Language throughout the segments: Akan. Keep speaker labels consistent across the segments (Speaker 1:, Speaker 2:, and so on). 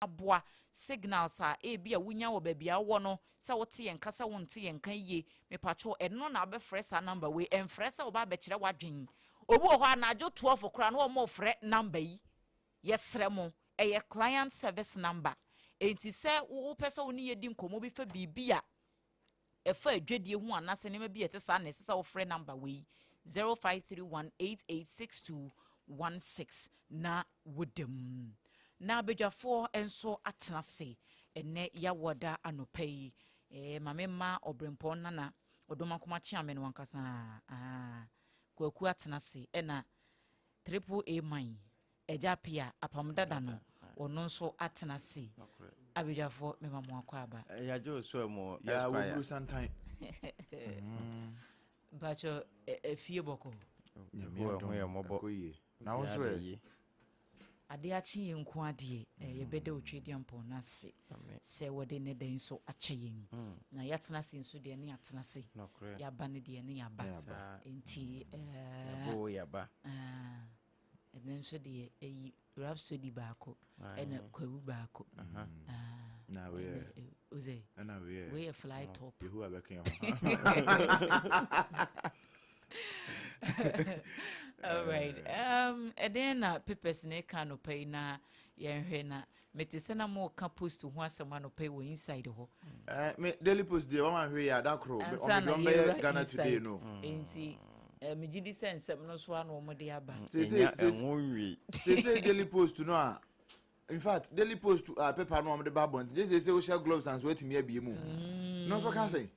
Speaker 1: aboa signals a ebi a wunya wo baabi a wo no se wo te yenka se wo nte yenka ye me pacho eno na be fresa number we enfresa wo ba be kire wadwen obu ho anajo 12 okra na wo mo fre number yi yesre mo eye client service number enti se wo pese wo ni yedi nkomo bi fa bibia efa adwedie hu anase ne ma bi ete sa na se wo fre number we 0531886216 na wodem na bedwafo enso atenase ene ya woda anopai mamema Obrempong nana odomakoma chiame no wankasa kwaku atenase ena triple A mine ejapia Apam Dadaa no ono nso atenase abedwafo mema mo akwaba
Speaker 2: ya jo so mo
Speaker 3: ya wo bru santan
Speaker 1: bacho efie boko
Speaker 2: ya mobo
Speaker 3: na wo so
Speaker 1: ade achi yenku ade yebede otwedi ampo na se wode ne den so ache yen na yatena se nso de ne atena se ya ba ne de ne ya ba enti
Speaker 2: bo ya ba
Speaker 1: enen so de eyi rhapsody baako ena kwawu baako
Speaker 3: na we
Speaker 1: oze
Speaker 3: na
Speaker 1: we fly top
Speaker 3: who are working
Speaker 1: all right then papers ne kan pay na yenhwe na metese na mo ka post ho asema no pay wo inside ho
Speaker 3: me daily post dey one hwe ya da kro on don be Ghana today no
Speaker 1: enti me gidi sense no so anu mo de aba
Speaker 2: say
Speaker 3: daily post no in fact daily post paper no am de babon just say we share gloves and sweat me abie mu no so can say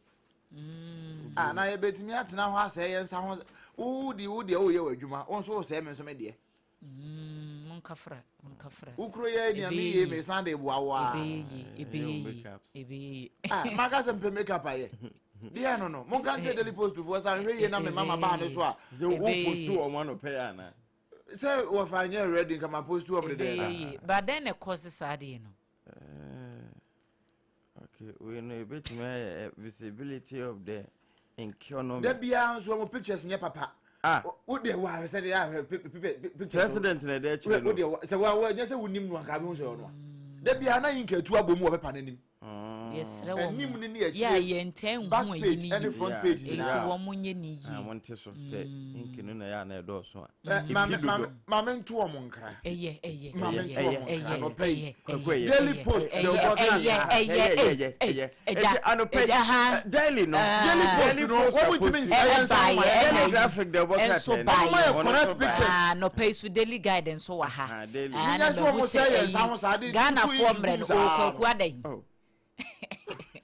Speaker 3: na ye betimi atena ho ase ye nsa ho wo di o ye wadwuma won so se me so me de
Speaker 1: mon kafra
Speaker 3: ukro ye ni ami ye me san de boawa
Speaker 1: ebe
Speaker 3: maka se makeup aye dia no mon kan say daily post for san hwe ye na me mama ba no so a
Speaker 2: wo post o mo no pay ana
Speaker 3: say wo fanya ready kama post o me de
Speaker 1: but then the course sade no
Speaker 2: okay we know a bit more visibility of the economy
Speaker 3: there be so mo pictures nye papa wo de wa say dey picture
Speaker 2: president na dey chire no
Speaker 3: wo de say wa nya say wonim no aka bi so no there be na yin ka tu abomu wo pepa nanim
Speaker 1: yes re wo
Speaker 3: nim ni ya
Speaker 1: ye nten hu yi ni
Speaker 3: any front page
Speaker 1: ni eti wo munye ni yi
Speaker 2: wonte so say inkinu na ya na do so
Speaker 3: ma me ntu o mo nkra
Speaker 1: eye
Speaker 3: no pay daily post the work
Speaker 2: ano pay daily no
Speaker 3: daily post what would mean science
Speaker 2: daily graphic the work at
Speaker 3: correct pictures
Speaker 1: no pay so daily guidance so wa ha
Speaker 2: daily
Speaker 3: nya so mo science ahun sa de
Speaker 1: Ghana formre no kwaku adan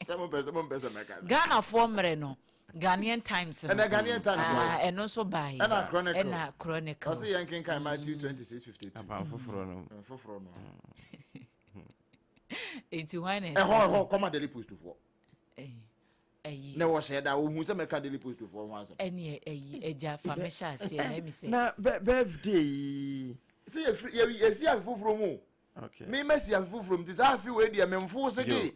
Speaker 3: some person make us
Speaker 1: Ghana formre no Ghanaian Times
Speaker 3: and Ghanaian Times
Speaker 1: and also by
Speaker 3: and
Speaker 1: Chronicle
Speaker 3: I see yankin kai Matthew 26:52
Speaker 2: apam foforo
Speaker 3: no
Speaker 1: it's why
Speaker 3: ho come daily post for
Speaker 1: na
Speaker 3: wo share da wo hu se make daily post for one answer
Speaker 1: any eja famesha ase na me say
Speaker 2: na birthday
Speaker 3: see you see afufuro mu
Speaker 2: okay
Speaker 3: me mesi afufuro mu this afi we dia memfo se ge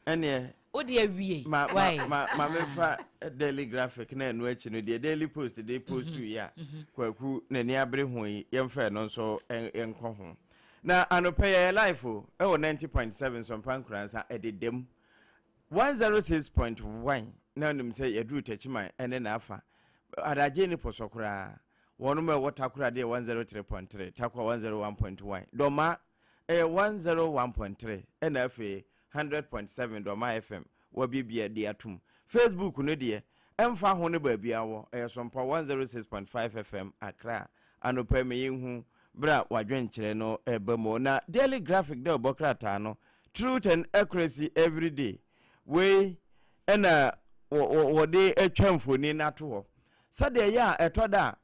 Speaker 2: ene
Speaker 1: o de awie
Speaker 2: ma me fa daily graphic na enu achi no de daily post dey post to ya kwaku na ni abre ho yi yemfa no so enko ho na anope ya life o e 90.7 Sompa nkuransa ededem 106.1 na num say yadru tachiman ene na afa adaje ni posokura wonu me watakura de 103.3 takwa 101.1 doma 101.3 ena afa 100.7 doma FM wabibia de atum Facebook no de emfa ho ne ba bia wo Sompa 106.5 FM Accra anopa me yehu bra wadwen kire no ebamo na daily graphic de obokrata no truth and accuracy every day we ena wode atwamfoni na to ho sade ya etoda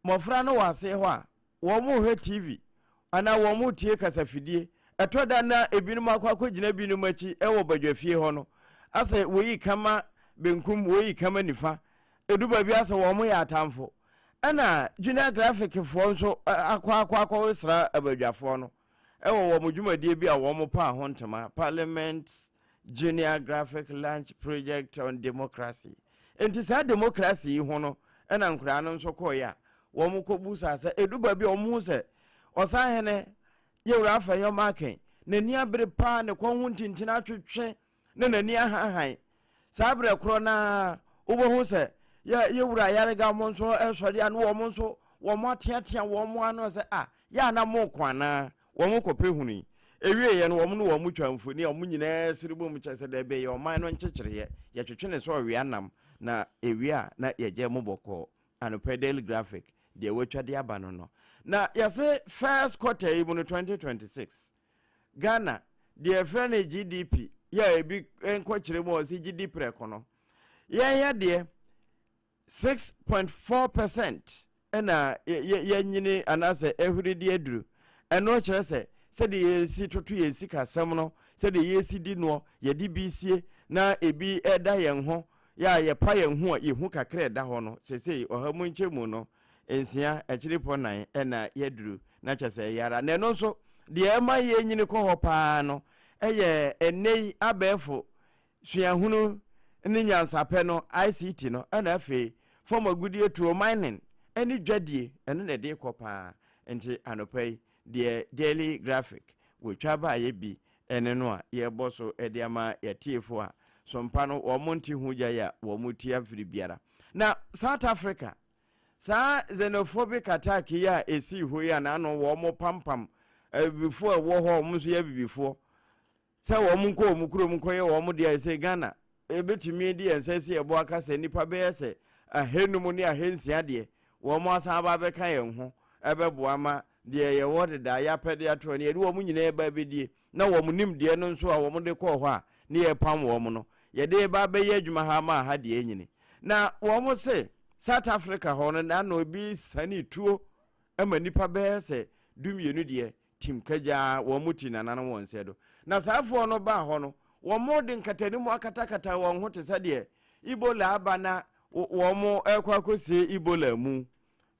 Speaker 2: mofra no wase ho a wo mo hwe TV ana wo mo tie kasafidie etoda na ebinum akwakogina binum achi ewo badwafie ho no ase woyi kama benkum woyi kama nifa eduba bi ase wo mo ya atamfo ana junior graphic fo nso akwa sra abadwafo no ewo wo mo dwumadie bi a wo mo pa ho ntema parliament junior graphic launch project on democracy enti sa democracy ho no ana nkura no nso koya wo mo kobu sasa eduba bi o mo se osahene yewra afa yo maken n'ani abere pa ne kɔn ho ntintina twetwe ne n'ani ahahan saa bere koro na wobɛhu sɛ yɛwura yarega mo nso ɛsɔre ano wɔ mo nso wɔ mo ateatea wɔ mo ano sɛ yɛ ana mo kwana wɔ mo kɔpɛ hunu ewie yɛ no wɔ mo no wɔ mo twamfoni a mo nyinaa siribo mu kyɛ sɛ da bɛ yɛ ɔman no nkyekyereɛ yɛtwetwe ne sɛ ɔwea nam na ewie a na yɛgye mo bɔkɔ anopɛ daily graphic deɛ wɔatwa de aba no na yɛse first quarter yi mu no 2026 Ghana deɛ ɛfrɛ no GDP yɛ ebi nkɔkyerɛ mu ɔsi GDP rɛkɔ no yɛyɛ deɛ 6.4% ɛna yɛnyini anaasɛ ehuridi aduru ɛno kyerɛ sɛ sɛde yɛsi toto yɛsi kasɛm no sɛde yɛsi di no yɛde bi sie na ebi ɛda yɛn ho yɛpa yɛn ho a yɛhu kakra ɛda hɔ no sɛsɛ ɔha mu nkyɛ mu no nsia akyiri pɔ nan ɛna yɛduru na kyɛ sɛ yɛara na ɛno nso deɛ ɛma yɛnyini kɔ hɔ paa no ɛyɛ ɛnɛ abɛɛfo suahunu ne nyansapɛ no ICT no ɛna afei fɔm agudie tuo mining ɛne dwadie ɛno na ɛde kɔ paa nti anɔpa yi deɛ daily graphic wɔtwa ba yɛ bi ɛne no a yɛbɔ so ɛde ama yɛtiefo a sompa no wɔn nti ho gya yɛ wɔn ti afiri biara na South Africa saa xenophobic attack yi a esi hɔ yi a n'ano wɔn pampam abibifoɔ ɛwɔ hɔ wɔn nso yɛ abibifoɔ sɛ wɔn nkɔ wɔn kurom nkɔyɛ wɔn deɛ ɛsɛ Ghana ebetumi di ɛnsɛ si ɛbɔ akasa nipa bɛyɛ sɛ ahenum ne ahensia deɛ wɔn asan aba bɛka yɛn ho ɛbɛboa ma deɛ yɛwɔ deda yɛapɛde atorɔ ne yɛde wɔn nyinaa ɛba bɛdie na wɔn nim deɛ no nso a wɔn de kɔɔ hɔ a ne yɛpam wɔn no yɛde ba bɛyɛ adwuma ha ma ha deɛ nyini na wɔn se South Africa hɔ no na obi sani tuo ama nipa bɛyɛ sɛ dumienu deɛ tim kagya wɔn ti nananom wɔn sɛ do na saafoɔ no ba hɔ no wɔn de nkatanimu akatakata wɔn ho te sɛ deɛ Ebola aba na wɔn ɛkɔ akɔsie Ebola mu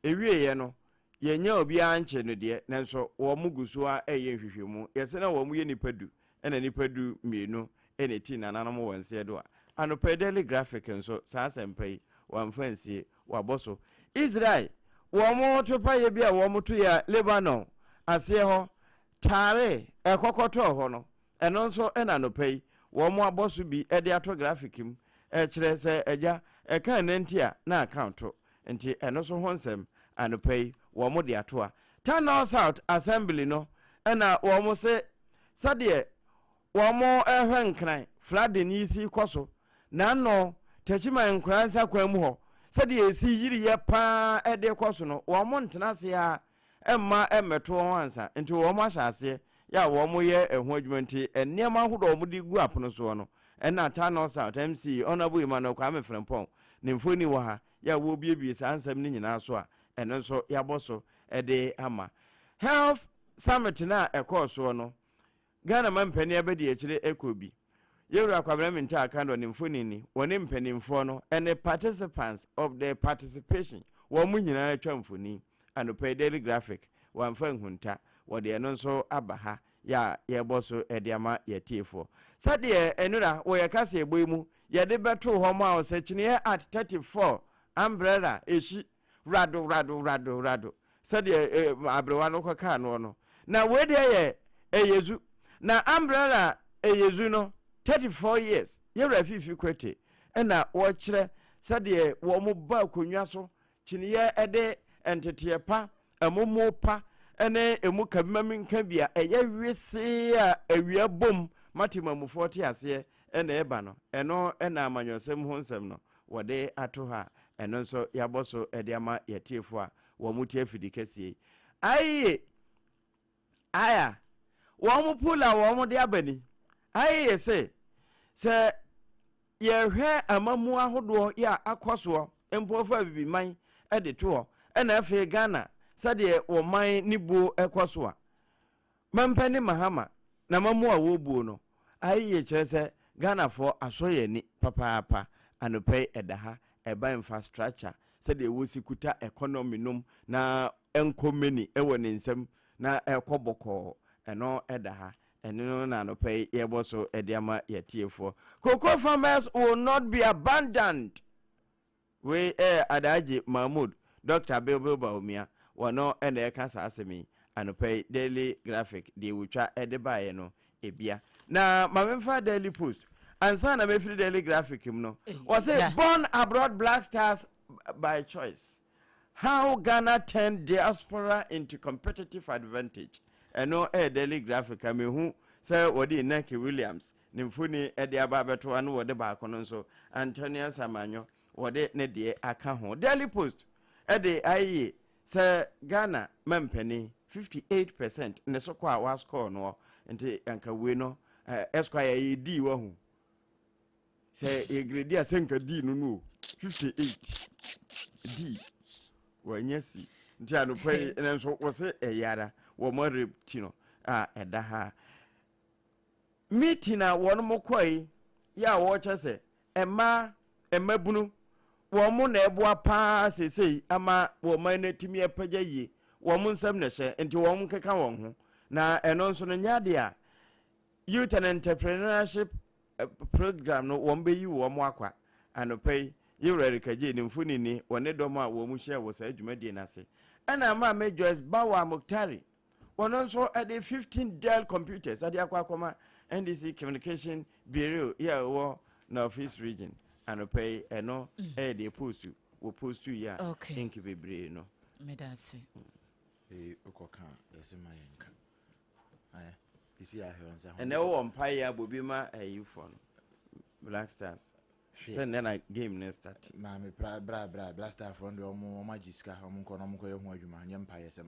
Speaker 2: ewieɛ no yɛnya obiara nkyɛ no deɛ nanso wɔn gu so a ɛyɛ nhwehwɛmu yɛsɛ na wɔn yɛ nipa du ɛna nipa du mmienu ɛna ti nananom wɔn sɛ do a anɔpɛ daily graphic nso saa asɛmpa yi wɔn fansie wabɔ so Israel wɔn to pa yɛ bi a wɔn to yɛ Lebanon aseɛ hɔ taare ɛkɔkɔtɔ hɔ no ɛno nso ɛna anɔpɛ yi wɔn abɔ so bi ɛde ato graphic mu ɛkyerɛ sɛ ɛgya ɛka nenti a na account nti ɛno so ho nsɛm anɔpɛ yi wɔn de ato a Tano South Assembly no ɛna wɔn se sɛdeɛ wɔn ɛhwɛ nkran flooding yi si kɔ so na no tɛkyima nkran nsa kwan mu hɔ sɛdeɛ esi yiri yɛ paa ɛde kɔ so no wɔn ntena se a ɛmma ɛmɛto wɔn ansa nti wɔn ahyɛ aseɛ ya wɔn yɛ ɛho adwuma nti nneɛma ahodoɔ wɔn de gu apono so no ɛna Tano South MC Honorable Emmanuel Kwame Frempong ne mfoni wɔ ha ya wɔ biebie saa nsɛm ne nyinaa so a ɛno nso yɛabɔ so ɛde ama health summit na ɛkɔɔ so no Ghana man mpani abɛdi akyire ɛkɔ bi yɛwura kwabena minta akando ne mfoni ni wɔne mpanimfoɔ no ɛne participants of the participation wɔn mu nyinaa atwa mfoni anɔpɛ daily graphic wɔamfa nhunta wɔde ɛno nso aba ha ya yɛbɔ so ɛde ama yɛtiefoɔ sɛdeɛ ɛnura wɔyɛ kasa ɛbɔ mu yɛde bɛto hɔ ma a ɔsɛkyiniɛ at 34 umbrella ɛhyi rado sɛdeɛ abrewa no kɔkaa no na wɔdeɛ yɛ ɛyɛzu na umbrella ɛyɛzu no 34 years yɛwura fifi kwete ɛna wɔkyerɛ sɛdeɛ wɔn ba akonnwa so kyiniɛ ɛde ɛnteteɛ pa ɛmomo pa ɛne emu kabimami nka bia ɛyɛ wese a awia bom matimamufoɔ te aseɛ ɛna ɛba no ɛno ɛna amanyɔsɛm ho nsɛm no wɔde ato ha ɛno nso yɛabɔ so ɛde ama yɛtiefo a wɔn mu tie afidi kɛseɛ ayi aya wɔn mu pula wɔn mu de abani ayi yɛ sɛ yɛhwɛ amamu ahodoɔ yɛ akɔ soɔ mpɔfo abibiman ɛde to hɔ ɛna afei Ghana sɛdeɛ wɔman ne buo ɛkɔ so a mampani mahama na mamu a wɔbuo no ayi yɛ kyerɛ sɛ Ghanafoɔ asɔ yɛ ni papaapa anɔpɛ ɛda ha ɛba infrastructure sɛdeɛ wɔsi kuta economy nom na ɛnkɔmeni ɛwɔ ne nsɛm na ɛkɔ bɔkɔɔ ɛno ɛda ha ɛno na anɔpɛ yɛbɔ so ɛde ama yɛtiefoɔ cocoa farmers will not be abandoned we Adaji Mahmoud Dr. Bilbo Baumia wɔno ɛna ɛka saa asɛm yi anɔpɛ daily graphic deɛ wotwa ɛde baeɛ no ebia na mamemfa daily post ansa na mefiri daily graphic mu no wɔsɛ born abroad black stars by choice how Ghana turned diaspora into competitive advantage ɛno daily graphic a mehu sɛ wɔde Nike Williams ne mfoni de aba abɛto ano wɔde baako no nso Antonio Samanyo wɔde ne deɛ aka ho daily post de ayi sɛ Ghana mampani 58% ne so kɔ a wascore no nti anka we no esquire yedi wo ho sɛ egredi asenka di no 58 di wanyasi nti anopɛ nso wo se eyara wo mo repti no ɛda ha meeting a wɔn mo kɔi ya wo kyɛ sɛ emabunu wo mo na ɛboa paa sesei ama wo man na timi apagya yie wo mo nsɛm na hyɛ nti wo mo keka wɔn ho na ɛno nso no nyade a youth and entrepreneurship program no wɔn bɛyi wɔn mo akwa anopɛ yɛwurɛ kaje ne mfoni ni wɔne dɔm a wɔn mu hyɛ wɔ saa adwumadie n'ase ɛna ama me Joyce Bawa Muktari wɔn nso ɛde 15 Dell computers ade akwa akɔma NDC Communication Bureau yɛ wɔ North East region anopɛ ɛno ɛde post wo post ya inki bebre no
Speaker 1: medase
Speaker 3: okoka yesema yenka aya isi ahwanza
Speaker 2: and now on paya bobima ayifon Black Stars send na game next start
Speaker 3: ma me bra Black Star front omo magiska omo nko no mko ye ho adwuma nye mpa yesem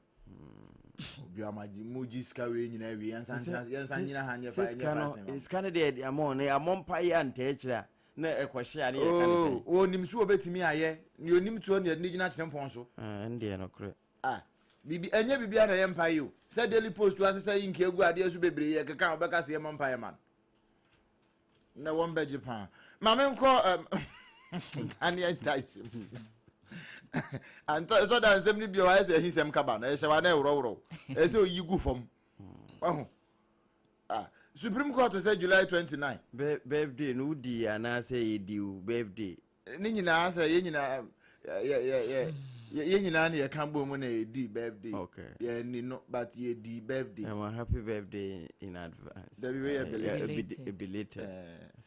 Speaker 3: obi amaji mujiska we nyina wi yansan nyina ha nye fa nye
Speaker 2: is candidate amon paya ntechira na ekohye ne ye kan
Speaker 3: say onim so obetimi aye ni onim tuo ne nyina kyerem pon so
Speaker 2: ndie no kure
Speaker 3: bibi enye bibi ana ye mpaye o se daily post to asesa yinke egu ade asu bebre ye keka obeka se ye mpaye man na won be Japan ma me nko ani types and so that nsem ni bi o ase hisem kaba na ye wa na ewro ese oyi gu fom wahu Supreme Court say July 29
Speaker 2: birthday no di ana say di birthday
Speaker 3: ni nyina say ye nyina ye nyina na ye kan bo mu na ye di birthday ye ni no but ye di birthday
Speaker 2: and happy birthday in advance
Speaker 3: that we
Speaker 2: were belated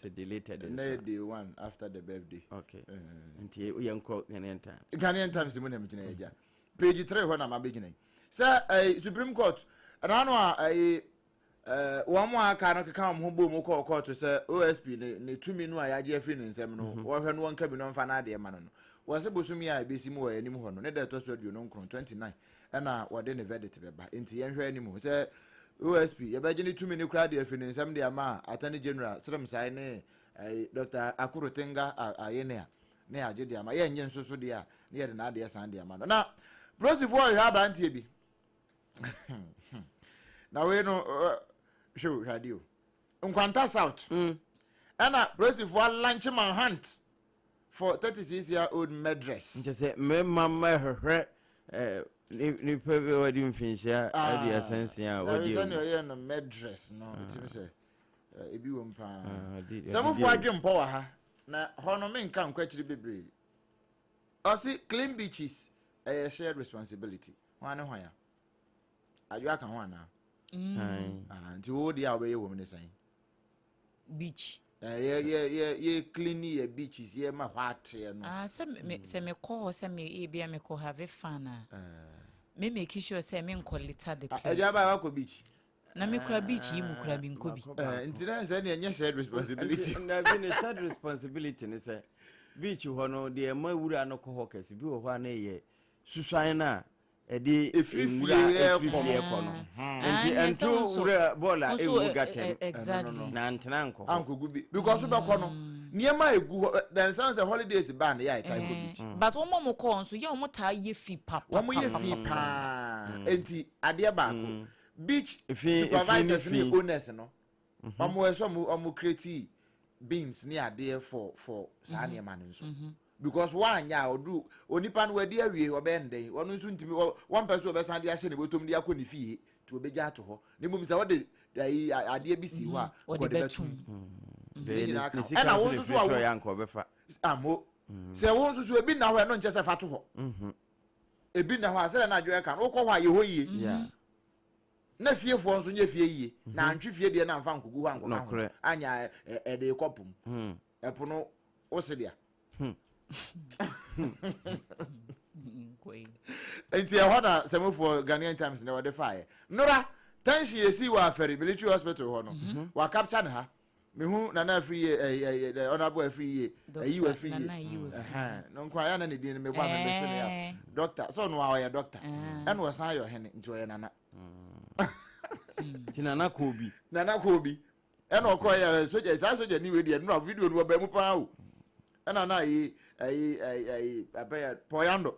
Speaker 2: say deleted
Speaker 3: na day one after the birthday
Speaker 2: nti ye nko
Speaker 3: Ghanaian time simu na me gina eja page 3 ho na ma be gina say Supreme Court ana no one more aka no keka mo bo mu call court say OSP ne tumi no ayaje afri ne nsem no wo hwe no wonka bi no mfa na ade ma no wose bosumi a besimu wo anim ho no ne da to so aduo no nkron 29 na wode ne verdict beba enti yen hwe anim say OSP ye beje ne tumi ne kura de afri ne nsem de ama attorney general srem sai ne Dr. Akurutenga ayene a ne aje de ama ye nye nsoso de a ne ye de na ade san de ama no na prosifo hwe abantie bi na we no show radio Nkwanta South ana prosifo lunch man hunt for 36-year-old madrass
Speaker 2: nje say me mama hwehwe ni pebe wadi mfinhia adi asensia wadi
Speaker 3: o ye no madrass no timi say ebi wo mpa samofo adwempo wa ha na hono me nka nkwachiri bebre osi clean beaches a shared responsibility wane hwan ya adwa ka ho ana nti wo dia obeye wo me san
Speaker 1: beach
Speaker 3: ye clean ye beaches ye ma hwate no
Speaker 1: se me call se me e bia me ko have fun me make sure se me nkolita the place
Speaker 3: aja ba ko beach
Speaker 1: na me kura beach yi mu kura bi nko bi
Speaker 3: nti na se ne nye shared responsibility
Speaker 2: na be shared responsibility ne se beach ho no de ma wura no ko ho kesi bi wo ho na ye suswan na edi
Speaker 3: efifie
Speaker 2: ko no enti ento wura bola egu gatem
Speaker 1: exactly
Speaker 2: na ntena nko
Speaker 3: anko gubi because be ko no niema egu then sounds a holidays ban ya itai ko beach
Speaker 1: but wo mo ko nso ye wo ta ye fi papa
Speaker 3: wo mo ye fi pa enti ade ba ko beach supervisors ni owners no omo eso omo create beans ni ade for saa ne ma nso because one ya odu onipa no wadi awie obenden wonu nso ntimi one person obesan de ahye ne botom de akọ ne fie to obeja ato ho ne mum sa wode ade bi si ho a
Speaker 1: ko de betum
Speaker 3: na won so so awo
Speaker 2: yanko obefa
Speaker 3: amo se won so so ebi na ho no nche se fa to ho ebi na ho asere na adwe kan wo kọ ho a ye ho yie na fie fo nso nye fie yie na antwe fie de na amfa nkugu ha nkoko anya de kopum epo no osidia enti e hona semofo Ghanaian Times na wode fire nora tension yesi wa aferi military hospital ho no wa capture ha me hu na free honorable free ayi wa free no kwa ya na ne din me gba me bese ya doctor so no wa ya doctor and was san yo hene nti o nana
Speaker 2: Nana Kobi
Speaker 3: and o ko ya soja ni we no video no ba mu pa o and na yi apaya poyando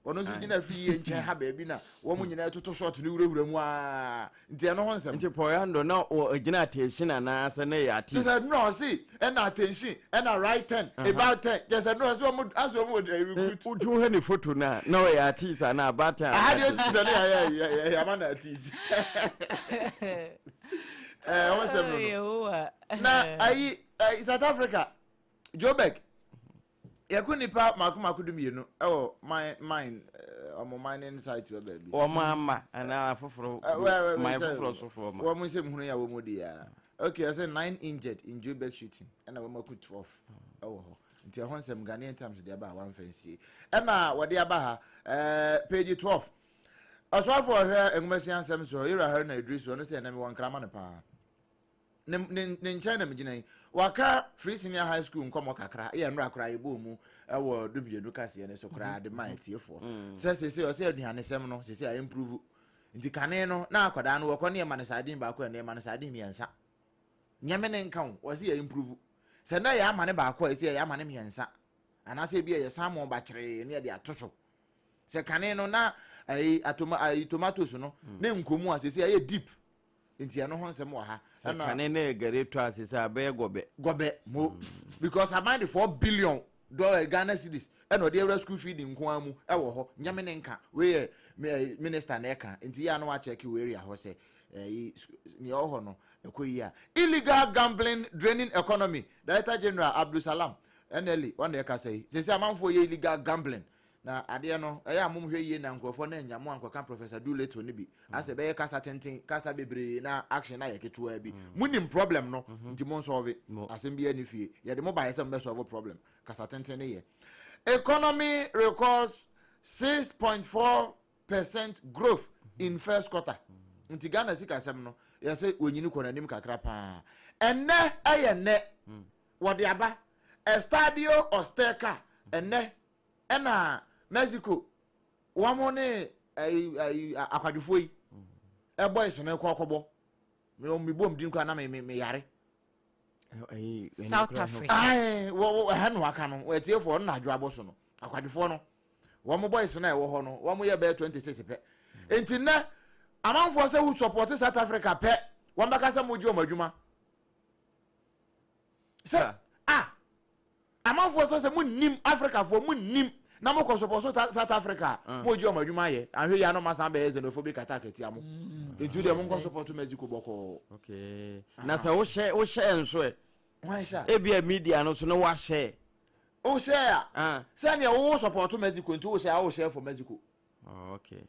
Speaker 3: ono so gina fi ye nche ha ba bi na wo mu nyina toto short ni wurewure mu a nti no ho nsem
Speaker 2: nti poyando na o gina attention na asa na ya ati
Speaker 3: said no see and attention and a right turn about turn just said no so mu aso mu recruit
Speaker 2: utu he ni photo na o ya ati sa na about turn
Speaker 3: I had it sa ya man ati o nsem na ai South Africa Joburg yakunipa maku dum yenu mine mining site we baby
Speaker 2: o mama ana foforo my foforo so for ma
Speaker 3: wo mun se mhunu ya wo modi ya okay I say 9 injured in Joburg shooting and we maku 12 ho nti ho nsem Ghanaian Times de aba one fancy na wo de aba ha page 12 aswa for here engumasi ansem so ira her na Idris no say na me won krama ne pa ne China me gina waka Free Senior High School nkomo kakra e nra akra ebo mu ewo dubiedu kase ne so kra de man tiefo se o se aduane sem no se I improve nti kane no na akwada no wokọ ne man sadin ba ko ne man sadin miensa nyame ne nkan o se improve se na ya amane ba ko se ya amane miensa ana se bia ye samo ba kire ne de atoso se kane no na tomatoes no ne nkomu a se ye deep nti ano ho nsem wa ha
Speaker 2: kane na gare to asese abe gobe
Speaker 3: mo because about the $4 billion Ghana cedis and the every school feeding nko amu e wo ho nyame ne nka we minister na eka nti ya no wa check we area ho se ni o ho no ekoyi a illegal gambling draining economy Director General Abdul Salam NLE one eka say se amanfo ye illegal gambling na ade no eya amum hwe yie na nkrofo na nyamo ankoka Professor Duleto ne bi ase be kasa tenten kasa bebre na action na yeketo abi munim problem no nti mon solve asem bia ni fie ye de mobile sem be solve problem kasa tenten ne ye economy records 6.4% growth in first quarter nti Ghana sika sem no ye say onyini ko nanim kakra pa enne eye ne wode aba estadio osteca enne ena Mexico wamone akwadufo yi e boys na kokobo me bom din kwa na me yare
Speaker 1: South Africa
Speaker 3: wo hanu aka no wetiefo no na adwo aboso no akwadufo no wamo boys na e wo ho no wamo ye be 26 pe enti na amanfo se who support South Africa pe wambaka se moji o madwuma se amanfo se munnim Africa fo munnim na mo ko support South Africa moji o madwuma ye ahwe ya no masa be xenophobic attack etiamo enti de mo ko support Mexico boko
Speaker 2: okay na se wo share enso e
Speaker 3: why sha
Speaker 2: e bia media no so no wa share
Speaker 3: o share se na wo support Mexico enti wo share for Mexico
Speaker 2: okay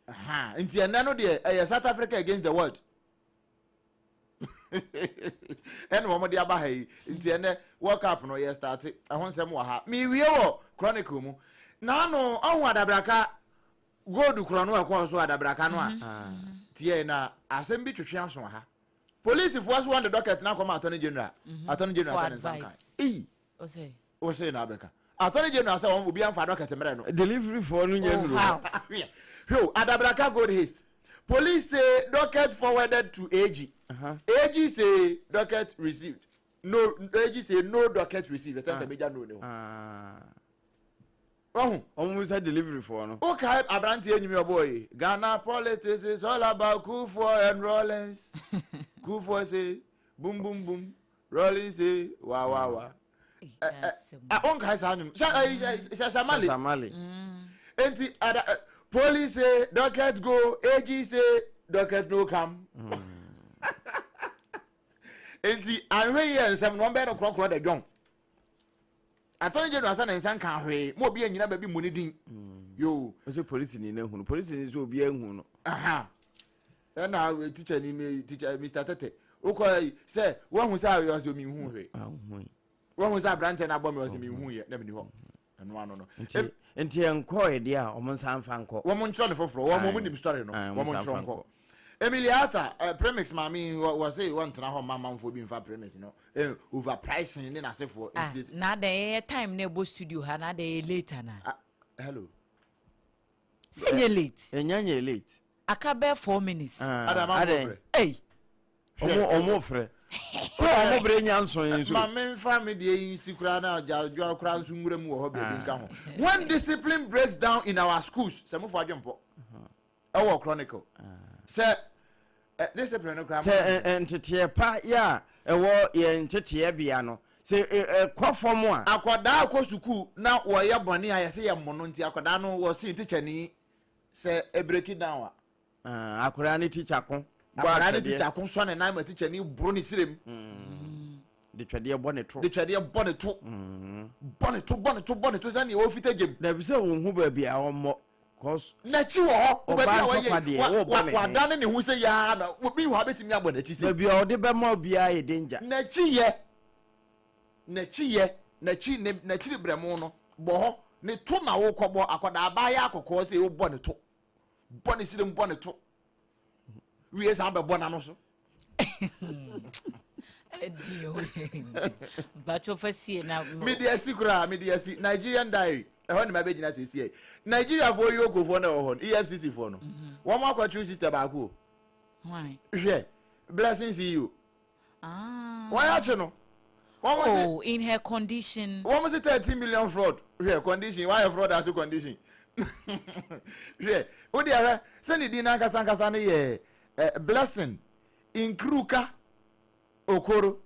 Speaker 3: enti ena no de South Africa against the world en wo mo de aba ha enti ene World Cup no ye start ahonsem wa ha mi wie wo Chronicle mu na no ahun adabraka gold kro no e ko so adabraka no a tie na asem bi twetwe aso ha police force one the docket na come attorney general say sanka o say na abeka attorney general say won obi amfa docket mere no
Speaker 2: delivery for no nyenu
Speaker 3: yo adabraka gold haste police say docket forwarded to AG AG say docket received no AG say no docket received except the no
Speaker 2: almost delivery for no
Speaker 3: okay abranti enyimi boy Ghana politics is all about Kufo and Rollins Kufo say boom boom boom Rollins say wa wa wa on kai sanum Shamali enti police say docket go AG say docket no come enti anwe ye nsem no be no krokro da dwon atoni je no asa na nsan kan hwe mo bi anyina ba bi monidin yo
Speaker 2: o se police ni na hunu police ni so obi ahunu no
Speaker 3: And now teacher ni teacher Mr. Tete. Oko say one who say was me hu hwe. One who say branch na abom was me hu ye na me ni ho. Eno ano no.
Speaker 2: Enti enko e dia omo sanfa nko.
Speaker 3: Wo mo ntro ne foforo, wo mo nim story no. Wo mo ntro nko. Emiliata premix mami was say one tena ho mama mfo bi mfa premix no. Overpricing ni na sefo.
Speaker 1: Na the time na bo studio ha na the later na.
Speaker 3: Hello.
Speaker 1: Say late.
Speaker 2: Enyanye late.
Speaker 1: Akabe 4 minutes.
Speaker 3: Adama.
Speaker 1: Hey.
Speaker 2: Omo frɛ. So omo bre nyanso yin so.
Speaker 3: Ma men family dey yin sikura na jwa kura nso ngure mu wo ho be nka ho. When discipline breaks down in our schools, se mo fo adwempo. Ewo chronicle. Say discipline no kra.
Speaker 2: Say entete pa ya ewo ye entete bia no. Say kwafom a
Speaker 3: akoda akosuku na wo ye bone a ye se ye mono nti akoda no wo se teacher ni say e break it down a.
Speaker 2: Akora ni teacher ko.
Speaker 3: Akoda ni teacher ko so ne na ma teacher ni bro ni sirem.
Speaker 2: De twede bone to.
Speaker 3: De twede bone to. Bone to say ni wo fita gem.
Speaker 2: Na bi say wo hu ba bia wo mo. Cause
Speaker 3: na chi wo ho ba bia wo dan ne hu say ya na obi wo abetimi abɔ na chi say.
Speaker 2: Na bia wo de be ma bia ye danger.
Speaker 3: Na chi bremo no bo ho ne to na wo kɔbɔ akoda abaya akɔkɔ say wo bɔ ne to bɔ ne sirem bɔ ne to wie sa be bɔ na no so
Speaker 1: edio but ofasi na
Speaker 3: media si Nigerian diary e ho ne ma be gina sesi Nigeria for yoko for na ho EFCC for no wo ma kwa true sister ba ko
Speaker 1: why
Speaker 3: hwe blessing see you why ache no.
Speaker 1: Oh, in her condition.
Speaker 3: What was it 13 million fraud? Yeah, condition. Why a fraud as a condition? Yeah. Oh dear, send it in Ankasankasani blessing in Kruka Okoro.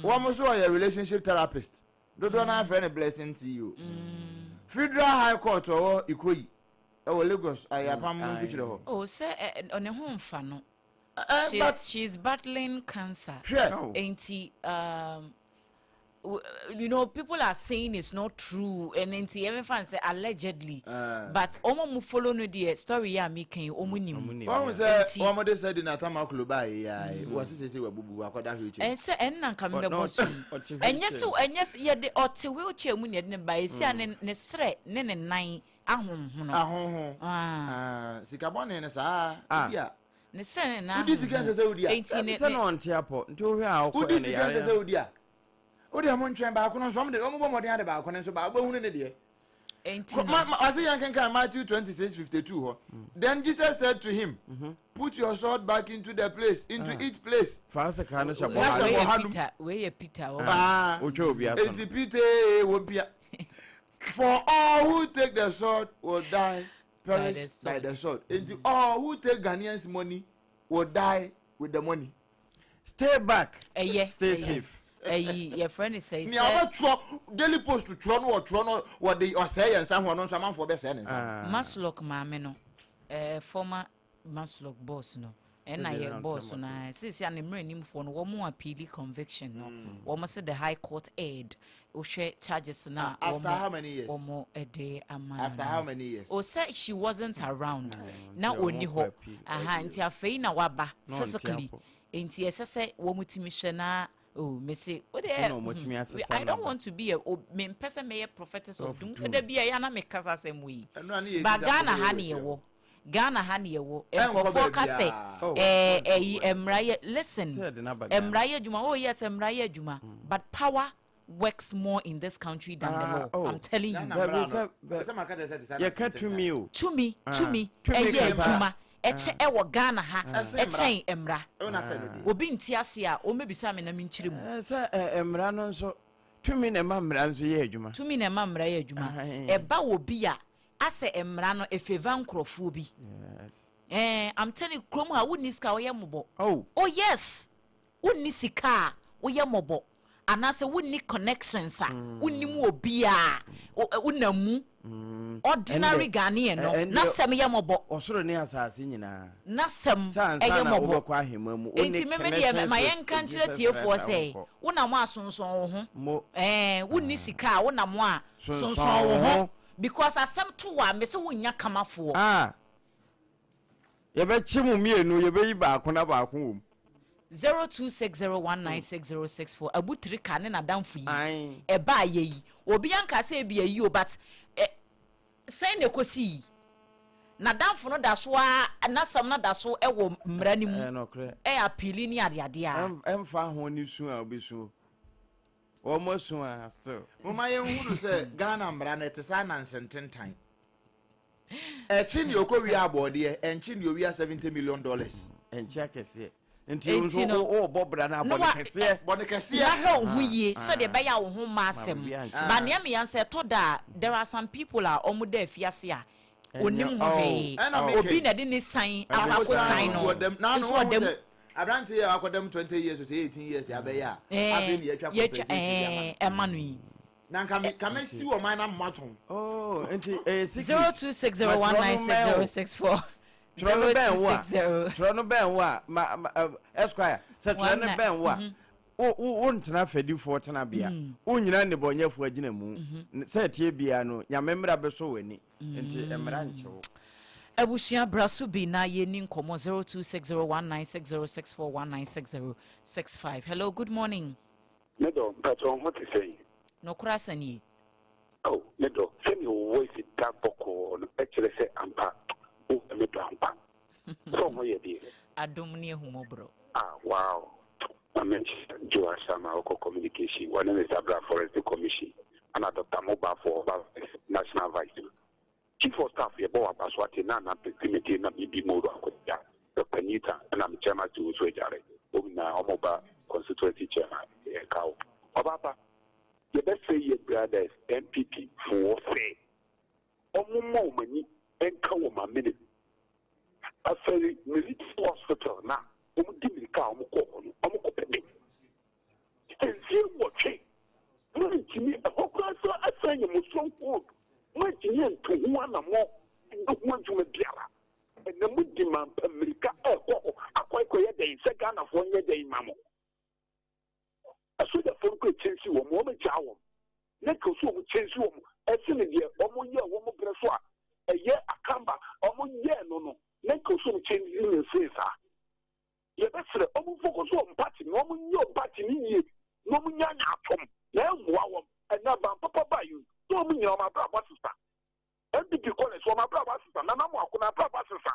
Speaker 3: What was a relationship therapist? Don't have any blessing to you. Federal High Court or Ikoi. Oh, Lagos, I am.
Speaker 1: Oh, sir, on a home fan. She's battling cancer.
Speaker 3: Sure.
Speaker 1: Ain't he? You know, people are saying it's not true, and everyone say allegedly. But omo follow no the story ya making omo nim.
Speaker 3: One say one de said in Atama Club was say we bubu akoda hweche.
Speaker 1: And say en nan kam be boss. And yes ye de ote wheelchair mu ne ba esi ane ne sre ne nan ahonho no.
Speaker 3: Ahonho. Sikabone ne sa bia.
Speaker 1: Ne sre na.
Speaker 3: Udi sikan say udia.
Speaker 2: Enti ne no onte apo. Nti o hwe a okọ ne
Speaker 3: udi sikan say udia. Odi amon twen ba kono so mo bo modern ade ba kono so ba hunu ne de
Speaker 1: enti
Speaker 3: I say yan kan Matthew 26:52 ho. Then Jesus said to him, put your sword back into the place, into its place.
Speaker 2: Fast ka no shabo
Speaker 1: we Peter
Speaker 2: otwa obi aso
Speaker 3: enti Peter wo bia. For all who take the sword will die perish by the sword. Enti all who take Ghanaians money will die with the money.
Speaker 2: Stay back.
Speaker 1: Stay
Speaker 2: safe.
Speaker 1: Your friend is saying,
Speaker 3: Daily Post to Tron or what they are saying, and someone on someone for best sentence.
Speaker 1: Maslock, mamma, former Maslock boss, no, and I boss, and I see an emerging for one more appeal conviction, no, almost the High Court aid, or share charges now.
Speaker 3: After how many years?
Speaker 1: Or more a day, a month.
Speaker 3: After how many years?
Speaker 1: Or said she wasn't around. Now only hope. Until Faina Waba, physically. Ain't yes, I say, Womutimishana. Oh, Missy, I don't want to be a main person, may a prophetess of doom. Said there be a yana make us as same way. But Ghana honey, Ghana honey, and for focus say, Emraya, listen, Emraya Juma, oh yes, Emraya Juma, but power works more in this country than the law. I'm telling you.
Speaker 2: You cut to me,
Speaker 1: Juma. Eche ewo Ghana ha eche emra obi ntiase a o mebisa me na minkyire mu
Speaker 2: emra no nso tumi na mamra nso ye adwuma
Speaker 1: tumi na mamra ye adwuma eba wo bi a ase emra no efeva nkrofo bi I'm telling you krom ha woni sika wo ye mobo oh yes woni sika wo ye mobo anase woni connections a woni mu obi a wonamu ordinary Ghanaian no na sem ye mobo
Speaker 2: osoro ne asase nyina
Speaker 1: na sem ye mobo enti me de ma yen kan kire tiefo say wona mo asonson wo ho wonni sika wona mo a sonson wo ho because asem to wa me se wonya kamafo
Speaker 2: Yɛbɛkye mu mienu yɛbɛyi baako na baako wom.
Speaker 1: 0260196064 abutiri ka ne nadamfo yi
Speaker 2: Aye.
Speaker 1: eba ye yi obi anka se bia yi o but say ne kosi nadamfo no da so a nasam na da so ewo mrani mu
Speaker 2: No kre.
Speaker 1: apili ni ade ade a
Speaker 2: Emfa ho ni su a obesu. Almost su a still.
Speaker 3: Mama ye hunu se Ghana mbra na te sa nansententan. Echi ni okowi abode enchi ni owi $70 million.
Speaker 2: Enchi akese. Enti unso o bobra na bone kese.
Speaker 3: Bone kese.
Speaker 1: ya ho hu ye se de be ya wo ho ma asem ba ne me yan se to da there are some people a omuda afiase a onim ho he obi na de ni sign akako sign no so dem
Speaker 3: Abrante ya akodem 20 years or 18 years ya be ya abi ni yatwa compensation
Speaker 1: emanu yi
Speaker 3: na kame si wo man na maton.
Speaker 2: Oh, enti
Speaker 1: 0260196064
Speaker 2: Trono ben wa Esquire se trono ben wa wo ntena fedi fo tena bia wo nyina ne bonyefo agina mu se tie bia no nyamemra be so wani enti emra nchewo
Speaker 1: Abusia brasu bi na ye ni nkomo 0260196064196065. Hello, good morning.
Speaker 4: Medo, patron, what is saying?
Speaker 1: No krasani.
Speaker 4: Oh, Medo, send your voice in that boko on actually say ampa. Oh, Medo ampa. So what you did?
Speaker 1: Adumni humo bro.
Speaker 4: Ah, wow. I mentioned Joa Sama Oko Communication, one of the Sabra Forest Commission, and a Dr. Moba for National Vice. Chief of Staff, your boy, Baswati, Nana, Primity, Nabi Modo, Dr. Nita, and I'm chairman to Swajare, Omina, Omoba, constituency chairman, Cow. Obaba, you best say your brothers, MPP, for say, Omo money, and Kawama minute. I say, Military Hospital now, Omudimika, Omoko Penny. And see what change. When to me, a Hokra, I say, you must strong food. When to me, to one or more, don't want to make Biara. And the Mudiman, America, a quite quiet day, second of 1 year day, Mamma. I saw the phone could change you a moment, Chow. Neko so will change you as soon as you almost year, woman, Braswa. A year, a camba, almost year, no. Neko so will change you and say, sir. Yeah, that's the almost focus on party, no one your party, no one young atom. Now, wow, and now, Papa by you. No me your my brother sister. MPP call it for my brother sister. Na mo akuna brother sister.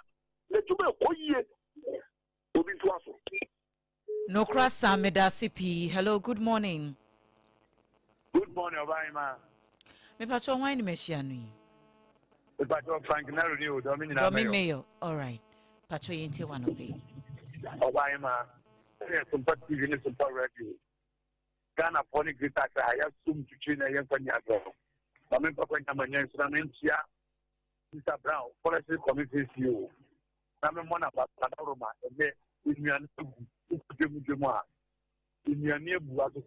Speaker 4: Le tube koye. Obi to aso.
Speaker 1: No krasa medasipi. Hello, good morning.
Speaker 5: Good morning, Obama.
Speaker 1: Me patro wine me shianu yi.
Speaker 5: The patron Frank Naro, Dominic.
Speaker 1: Mayo. All right. Patro yente one obey.
Speaker 5: Obama. Some party in some radio. Ghana phone great act. I have soon to train a young Panyako. I mean, Papa Yamansia, Mr. Brown, Forest Committee CEO. I'm one about Panorama, and then in your Jumua. In your near Buazu,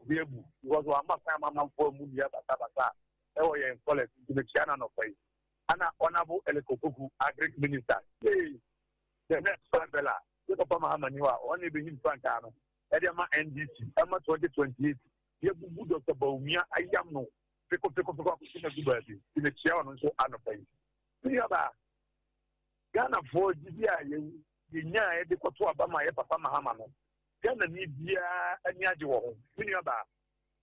Speaker 5: was one more time among 4 Mudia Batabata, Ewa and College to the channel of face. Anna Honorable Elekoku, Agric Minister. Hey, the next Bella, look upon Mahamaniwa, only be him Francano, Edema NDC, Emma 2028. You would Dr. Baumia, I am no. In the chair on so unpaid. Ghana for Gibia, the Kotua Bama, Papa Mahamano. Ghana need Bia and Yajo. Winaba.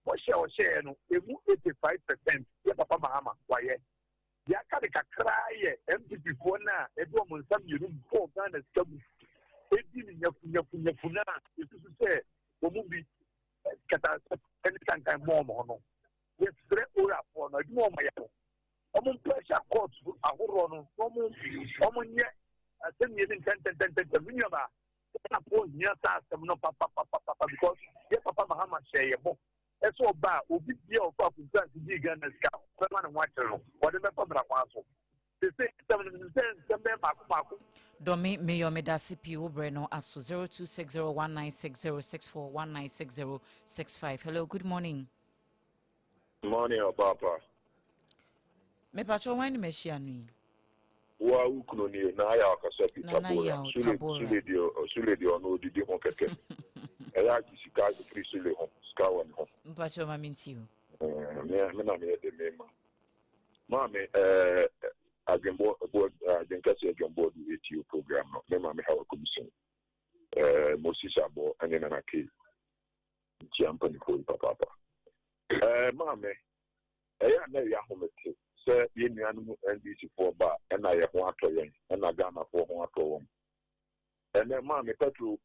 Speaker 5: What shall share? No, 85%. Papa Mahama. Why? Yakaka cry, empty before now. Everyone some you don't go Ghana. 18 Yafuna. If you say, the movie, anytime more. Yes, very old for no more my own. Common pressure courts are run common yet. I send you 10 million. Because yes, Papa Mahama share your book. That's all bad. Will be your papa to dig and scout. Someone watch whatever Papa Paso. They say 7
Speaker 1: Domi Mayo Medasipi Ubreno Asu 0260196064196065. Hello, good morning.
Speaker 4: Morning, Papa.
Speaker 1: Me patro wine me shianu.
Speaker 4: Wa ukuno ni na ya akasapi
Speaker 1: Tabora.
Speaker 4: Sule dio no didi ho keke. Eya kisika free sule ho, ska won ho.
Speaker 1: Patro ma minti o.
Speaker 4: Me na me de mema. Mame Adwoa Asare Obrempong ATO program no me ma me have a commission Moses Abo and then anake Chiampani for papa mame na ya homete se ye nuanu NDC for ba na ye ho atoyen na Ghana for ho atowom ene mame petrol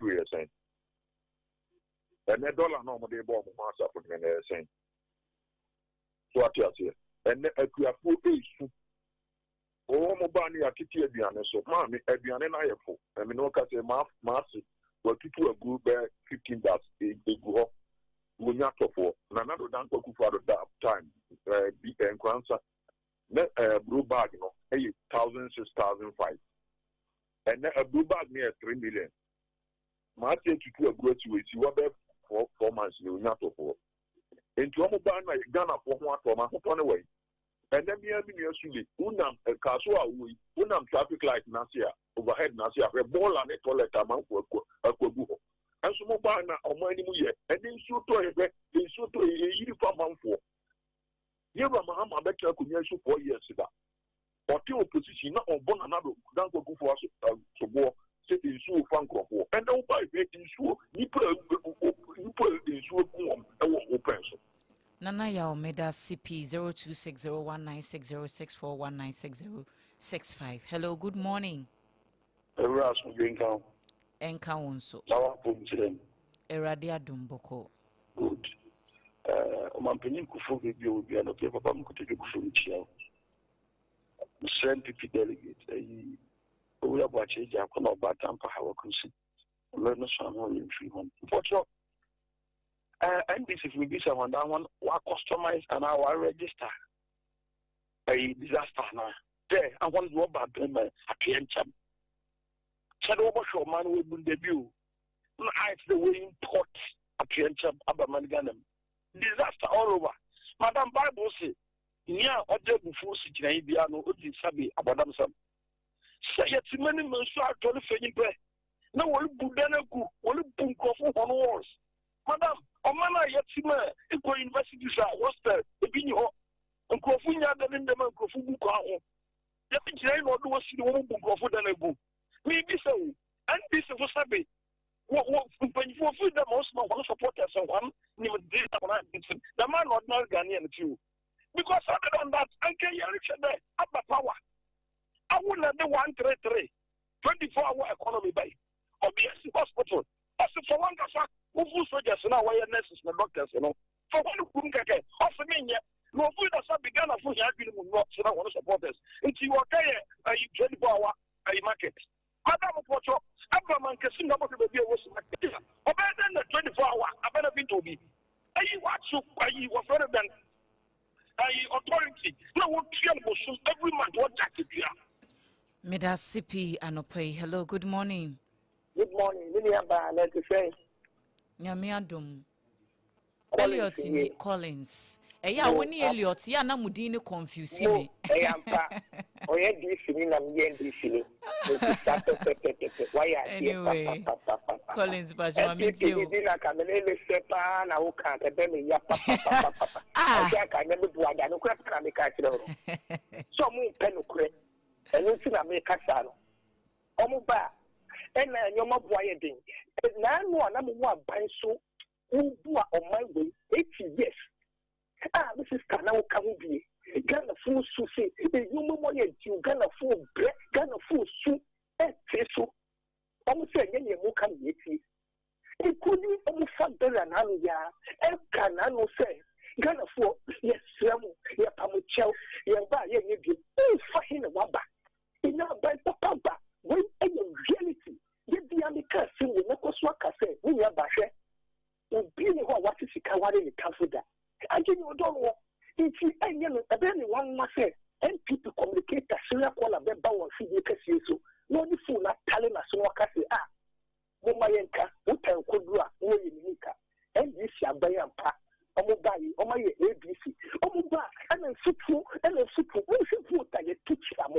Speaker 4: ye sen ene dollar no mo de bo mo asa for ne sen so atiase ene akuafo esu o mo ba ni atiti aduane so mame aduane na yefo eme no ka se maasi watutu agu be 15 that egu ho wonya tofo na do dan kwaku for that time bi enkwansa na blue bag no 8,000 6,005 and a blue bag near 3 million maasi tutu agu ati we si wa be 4 months ni wonya tofo enti o mo ba na Ghana for ho atoma ho to ne we and then me asuli unam kaso awi unam traffic light nasia overhead nasia we ball and toilet amanfo akwagu ho enso mo ba na omo ani mu ye eni nsu to ebe nsu to yiri fa manfo yeba mahama betra kunya nsu 4 years da oti opposition na obona na do dan kwagu fo so bo se nsu fa nkrofo and then ba be nsu nipa nsu ku ewo open so
Speaker 1: Nana ya Omeda CP 0260196064196065. Hello, good morning.
Speaker 5: Ras Mbenka.
Speaker 1: Enka wonso.
Speaker 5: Lawa Pumsem.
Speaker 1: Eradia Dumboko.
Speaker 5: Good. Mampeni kufu bibi obi anope papa mkuteke kufu nchia. Scientific delegate. Oya bwache ja kono obata mpa hawa kusi. Leno so amo yimfi hon. Focho and this if we be someone that one customize and our register a disaster now. There, I want to go back to my appearance. Shadow show man will be debut. I the way import appearance Abaman Ganem. Disaster all over. Madam Bible says, near or there before sitting Ibiano, Udi Sabi, Abadam Sam. Say it's many months to the Fenny Play. No one Budanaku, one Punko on walls. Madam, Omana Yatima, equal universities are hostel, the Bino, and Kofunya than the man Kofubu. The Pidgin or do a city woman Kofu than a book. Maybe so, and this was Sabi. What when you feel the most one supporters and one, the man not Ghanaian too. Because other than that, I can hear it at the power. I wouldn't have the 133, 24-hour economy by obviously hospital. As for one fact, who soldiers now, why nurses and doctors, for one who couldn't get off the mania, no food as I began a food, I've been not so I want to support us. Until you are there, 24-hour market. Madam Pocho, Abraham and Casino was market. Abandon the 24-hour, I better be to be. I watch you, I was better than authority. No one was every month, what jacket here.
Speaker 1: Meda CP Anope. Hello, good morning.
Speaker 6: Good morning. William Barnett to say.
Speaker 1: Nyamiadum. Elliot Collins. Eya woni Elliot ya na mudini confuse me.
Speaker 6: Eyampa. Oye di fini na mye di fini.
Speaker 1: Anyway. Collins Bajwa metie o.
Speaker 6: Di na kamele le sepa na wo kan te be me ya papa. Ah. Oja kan me bu ada no kura na me ka kire o. So mu pe no kure. Enu ti na me ka sa no. Omu ba ena nyoma boye din. Na no na mu aban so ubu a on my way 80 years. This is Kana Kamubi. Ghana full sufi. The human money to Ghana full bread, Ghana full soup, and so. Almost say, any more can get it. It could be almost better than Ania. And Canano say, Ghana full, yes, ya Pamuchel, ya ba, ya give you fucking a waba. In our by Papa, when a reality, yet the America sing the Nekoswaka say, we are Bashe. Will be what is the Kawari in Kafuda. I don't know. If you any one must say, and people communicate a serial call a bed bow and see you so. No, the fool not telling us what I say. Momayenka, Uta Kudra, Woyinika, and this Yabayan Pa, Omobai, Omay ABC, Omoba, and then Supu, and then Supu, who that you teach them.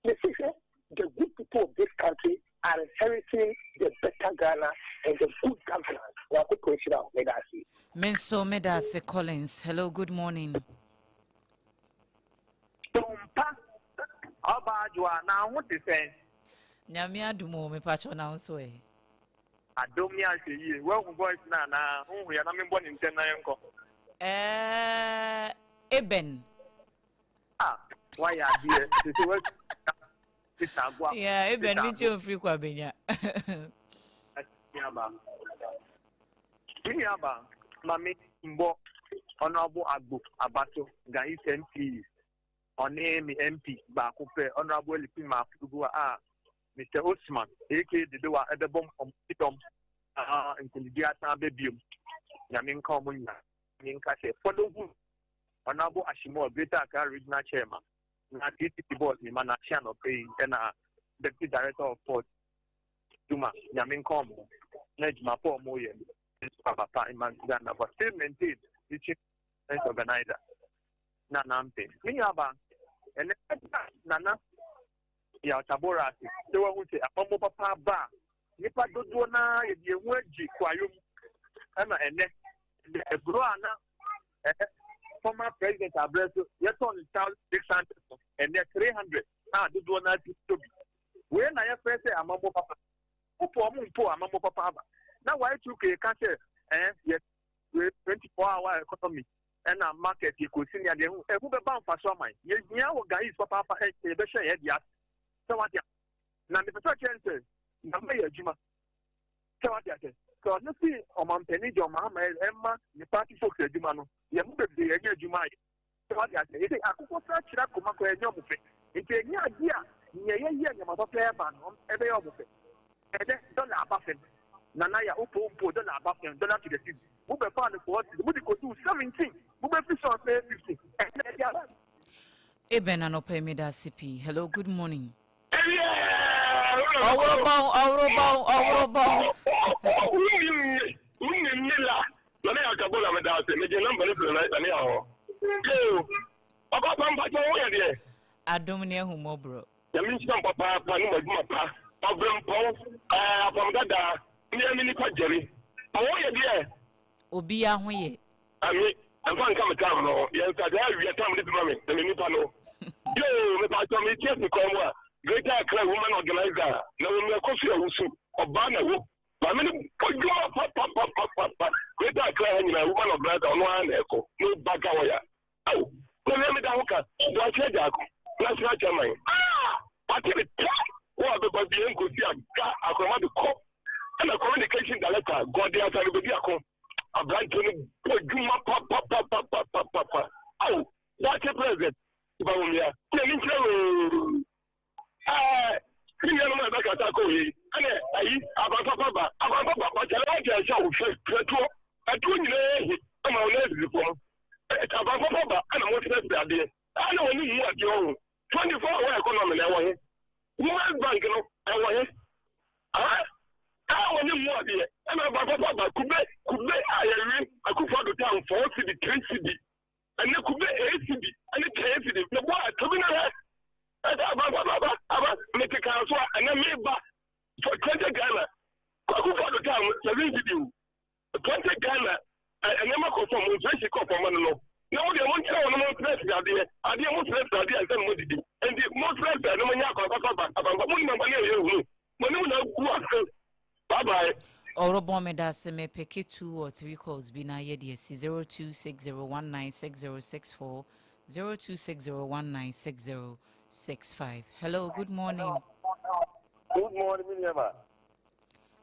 Speaker 6: The good people of this country are inheriting the better Ghana and the good governance. What the question of legacy.
Speaker 1: Menso Medase Collins. Hello, good morning.
Speaker 6: Sompa
Speaker 5: Adwoa na ho te sen.
Speaker 1: Nyame adumo me pacho na nso e.
Speaker 5: Adom ni ase yi. We hu voice na hu ya na me mbɔ ne ntem na yenko.
Speaker 1: Eben.
Speaker 5: Why ya dear? This is what
Speaker 1: Yeah, Eben mi che ofri kwa benya.
Speaker 5: Yaba. Mami mbo honorable Agbo Abato Gais MP. Onemi MP ba kupe honorable Lipin Mafugu Mr. Osman aka the door at the bomb from Pitom Intelligia Babium Yamin Common Yamin follow honorable Ashimo Greater Accra Regional Chairman na TTP board ni Manachan of paying Deputy Director of Port Duma Yamin Common Nejma Paul Moyen Papa in Manzana but still maintain the chief organizer Nanampe Minyaba and Nana ya Tabora they were with a Apam Papa Ba Nipa Dodona ye weji kwayum and the Bruana former president Abreso yes on the town 600 and they're 300 Dodona to be when I have pressed a Mambo Papa Upo Amambo Papa now why took a catcher yes 24-hour economy and a market you could see near the who bound for some mine yes now guys Papa the best yet so what now the first chance number Juma so what so no see on Montani Joma Emma the party folks at Jumano you move the Juma so what it is a couple of Chirakumako and Yomufe it's a new idea near Yamato player ban on every other and then don't above him Nanaya Upo don't above him don't to the city move a fan for what would go to 17 move a fish on 50
Speaker 1: Eben anope me da CP hello good morning Adom ne humo bro.
Speaker 4: Sompa 106.5 Obrempong Apam Dadaa ni ni kwajeri. Awo ye de.
Speaker 1: Obi a ho ye.
Speaker 4: Ami amfa nka meta no. Ye nka da wi atam de mame. Na me nipa no. Yo me pa to me tie se ko mo a. Greater Accra woman organizer. Na we me kofi awusu. Oba na wo. Ba me poduma pa. Greater Accra ni na woman organizer no an eko. No baga wo ya. Aw. Ko me da ho ka. Do a che ja ko. National chairman. Party the top. What about the Engosia? Akoma the cop and a communication director. God, they are going to be a brand new papa. Oh, that's a president. Bawumia. You know my back attack. Ababa, I shall show. I told you, I'm on before. Ababa, and I'm what's that idea. I know you what you own. 24-hour economy now. One bank, you know, I want it. I want you more there. And I could be I could follow the town for the 3 city. And there could be 8 city. And it's 8 city. The boy, coming ahead. I make a council and I made back for 20 Ghana. I could follow the town 7 city. 20 Ghana. I never go from one place to come from one law. No, they won't tell no more place idea. I didn't want to idea and tell what to do. And the most place I don't know. Bye bye.
Speaker 1: Orobome da se me peke 2 or 3 calls be na ye de 0260196064 0260196065. Hello, good morning.
Speaker 7: Good morning, Minyama.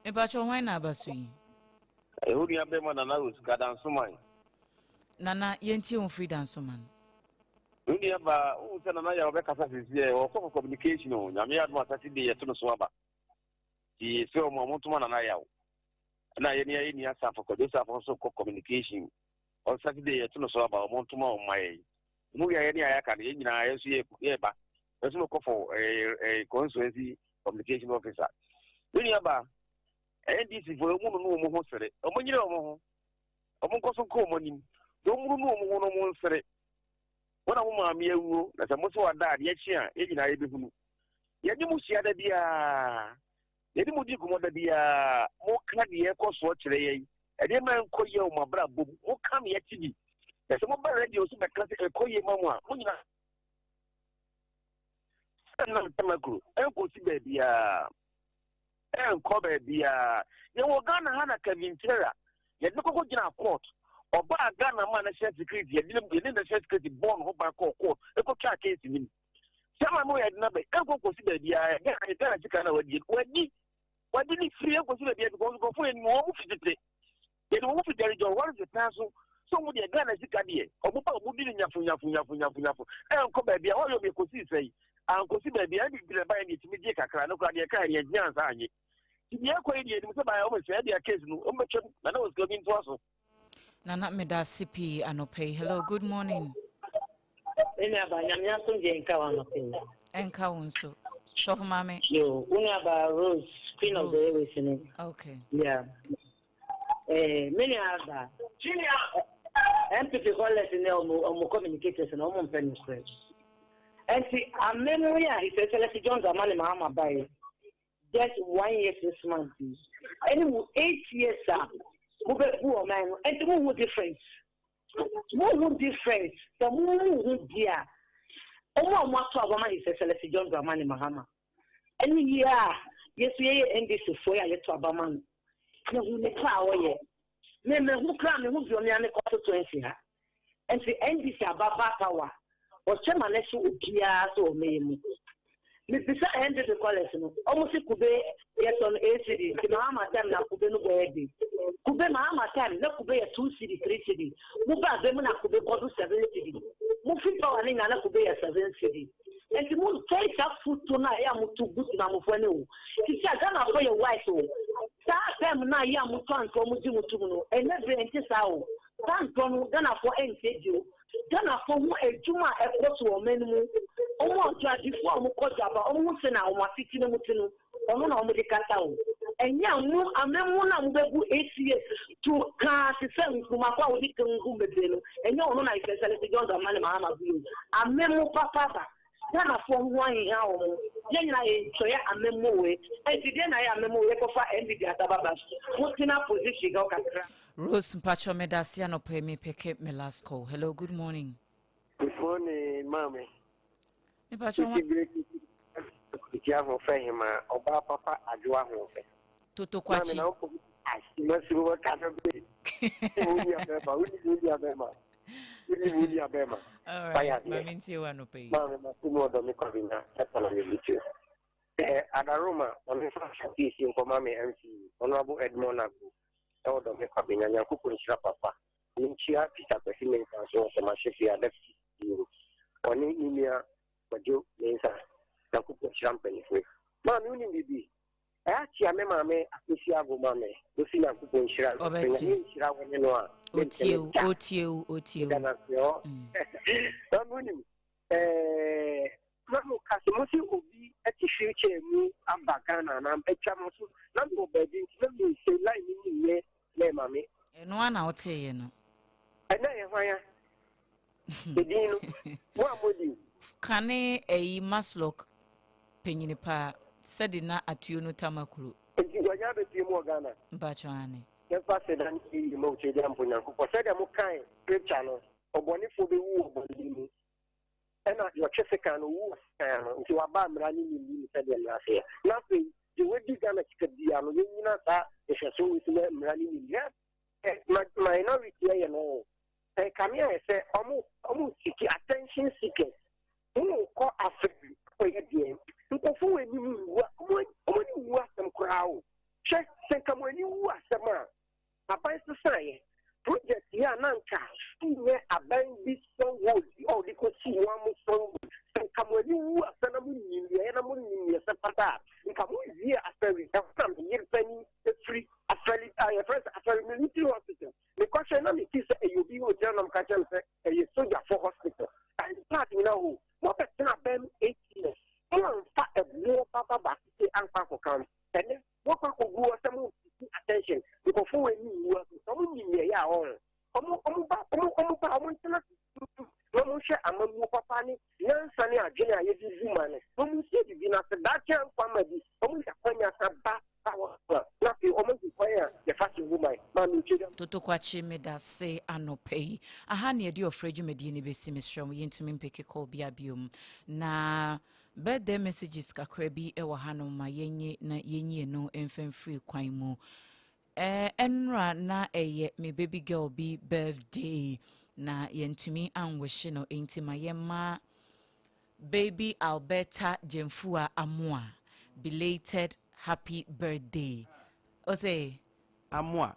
Speaker 1: Me bacho why na basui.
Speaker 7: E hu ya be man na us gadan suman.
Speaker 1: Nana yenti on freedom so man.
Speaker 7: Dunia ba u se na ya be kasa sisi e o communication o nyame adma Saturday ye to no so aba. Ti se o mo to na ya o. Na ye ni asa for so communication. On Saturday ye to no so aba o mo to ma o mai. Mu ya ye ni aya ka ye nyina ye so ye ba. Eso no ko for constituency communication officer. Dunia ba NDC for mu no mo ho sere. O mo nyire o mo ho. O mo ko so ko mo nim. Do mu no mo ho no mo sere. Wona mo ma me awuro na se mo so wada ade chi a e nyina ye behunu ye di mu sia da bia ye di mu di gumo da bia mo ka de ye ko so kire ye e de man ko ye o mabra bom mo ka me ye ti bi se mo ba radio so be ka se ko ye ma mo a mo nyina na tamakuru enko si bebia enko bebia ye wo Ghana ha na Kavintera ye de koko gina court oba Ghana ma national security ye de national security born ho ba court eko twa case ni sama mo ye na be enko ko si bebia Ghana chika na wadi ni free enko si bebia because go for en mo mu fitete ye no mu fitete jo what is the person so mo de Ghana chika de obo pa obo di nyafu enko bebia o yo be ko si sei anko si bebia bi bile ba ni timi je kakra no kwa de ka ye nyanza anye timi akwa ni edim se ba o me se de case no o metwem na was going to us
Speaker 1: Nana Meda CP Anope. Hello, good morning.
Speaker 8: Ina ba nyamya so je nka wa no pe.
Speaker 1: Enka unso. So for mama.
Speaker 8: Yo, una ba Rose, Queen of the Airways.
Speaker 1: Okay.
Speaker 8: Yeah. Many other. MPP callers in the communicators and all friends. And see, a memory, he says, Celeste Jones, a man in Mahama by just 1 year this month. And 8 years, sir. Move poor man, and the more difference. More difference. The more dear. Oh, what to our man is Celeste Jones, a man in Mahama. And yeah, yes, we end this for a little Abaman. No, who make power yet. Member who cram and who's your name to 20 her. And the end is about power. Or chairman, let's do Kia so maybe. Mr. Ended the college, almost could be yes on a city. The Mahama time now could be no baby. Could be Mahama time, not could be a 2 city, 3 city. Move back, them could be bottle 7 city. Moving power and another could be a 7 city. And the moon takes up food tonight. I am too good to Namufuano. He said, I'm for your wife. That time now, I am from Mujimutuno, and never enter how. Thank God, Ghana for NCU. Ghana for a Juma a course or menu. Almost before Mukojaba, almost an hour, 15 minutes, or no medical town. And now, I'm not 8 years to cast the same from my power, and no one I said, John, the man, Mamma, I'm Memo Papa. Ghana for 1 hour. Then I enjoy a memo, and then I am a memo for NBD at Ababas. What's in our position?
Speaker 1: Rose Mpacho Medasiano pay me pick me last call. Hello, good morning.
Speaker 9: Good morning, Mammy.
Speaker 1: Mpacho
Speaker 9: Oba Papa Adwoa Asare.
Speaker 1: Toto Kwachi.
Speaker 9: Adaroma on the in Comame MC, Honorable Edmond Agu, Elder Mekabin, and Yakupun Papa, Minchia, Peter Pessimin, and so on, Mashifia, left you. On India, Majo, Mensa, Yakupun Champagne. Mammy, you be. Actually, I remember Asia Gomame, Lucia Kupun Shira, Mamu Kasimosi Ubi, a tissue, me, and Bagana, and I'm a chamosu, number of bedding, let me say, like me, mammy.
Speaker 1: And one out here, you know.
Speaker 9: And I the dean, what would you?
Speaker 1: Can a maslock peninipa said in at you no tamakuru.
Speaker 9: And you have a few more Ghana.
Speaker 1: Bachani.
Speaker 9: Just pass it and see the motor dampunan, who said a Mokai, great channel, or Bonnie for the war. And your Chesacan who to a bam running in the last year. Nothing, the way you can expect the Alumina, if you're so with them running in here. Minority, you know. And come here, I say, almost seeking attention seekers. Who call Africa for your game. People who you are some crowd. Check, come when you are some man. A by society. Project here, Nanka, where a band this song would or they could see one song. And come when you are Sanamuni, the animal in your Sapata. You come here after we have come here, penny, the free, a first military hospital. The question is you be with General Kachan, a soldier for hospital. And starting now, what a 8 years. One fat a war papa back and papa come. And then what could go some attention because for when you work, someone in the year on.
Speaker 1: Toto Kwachi Meda say Anope. Ahani edi ofreju medini besi misrom yintumi mpeke call biabium. Na birthday messages kakra bi ewa hano ma yenye na yenye no enfem free kwan mu. Enra na me baby girl be birthday na yentumi anwish no enti ma yema baby Alberta Jemfua Amwa belated happy birthday. Ose
Speaker 2: Amwa.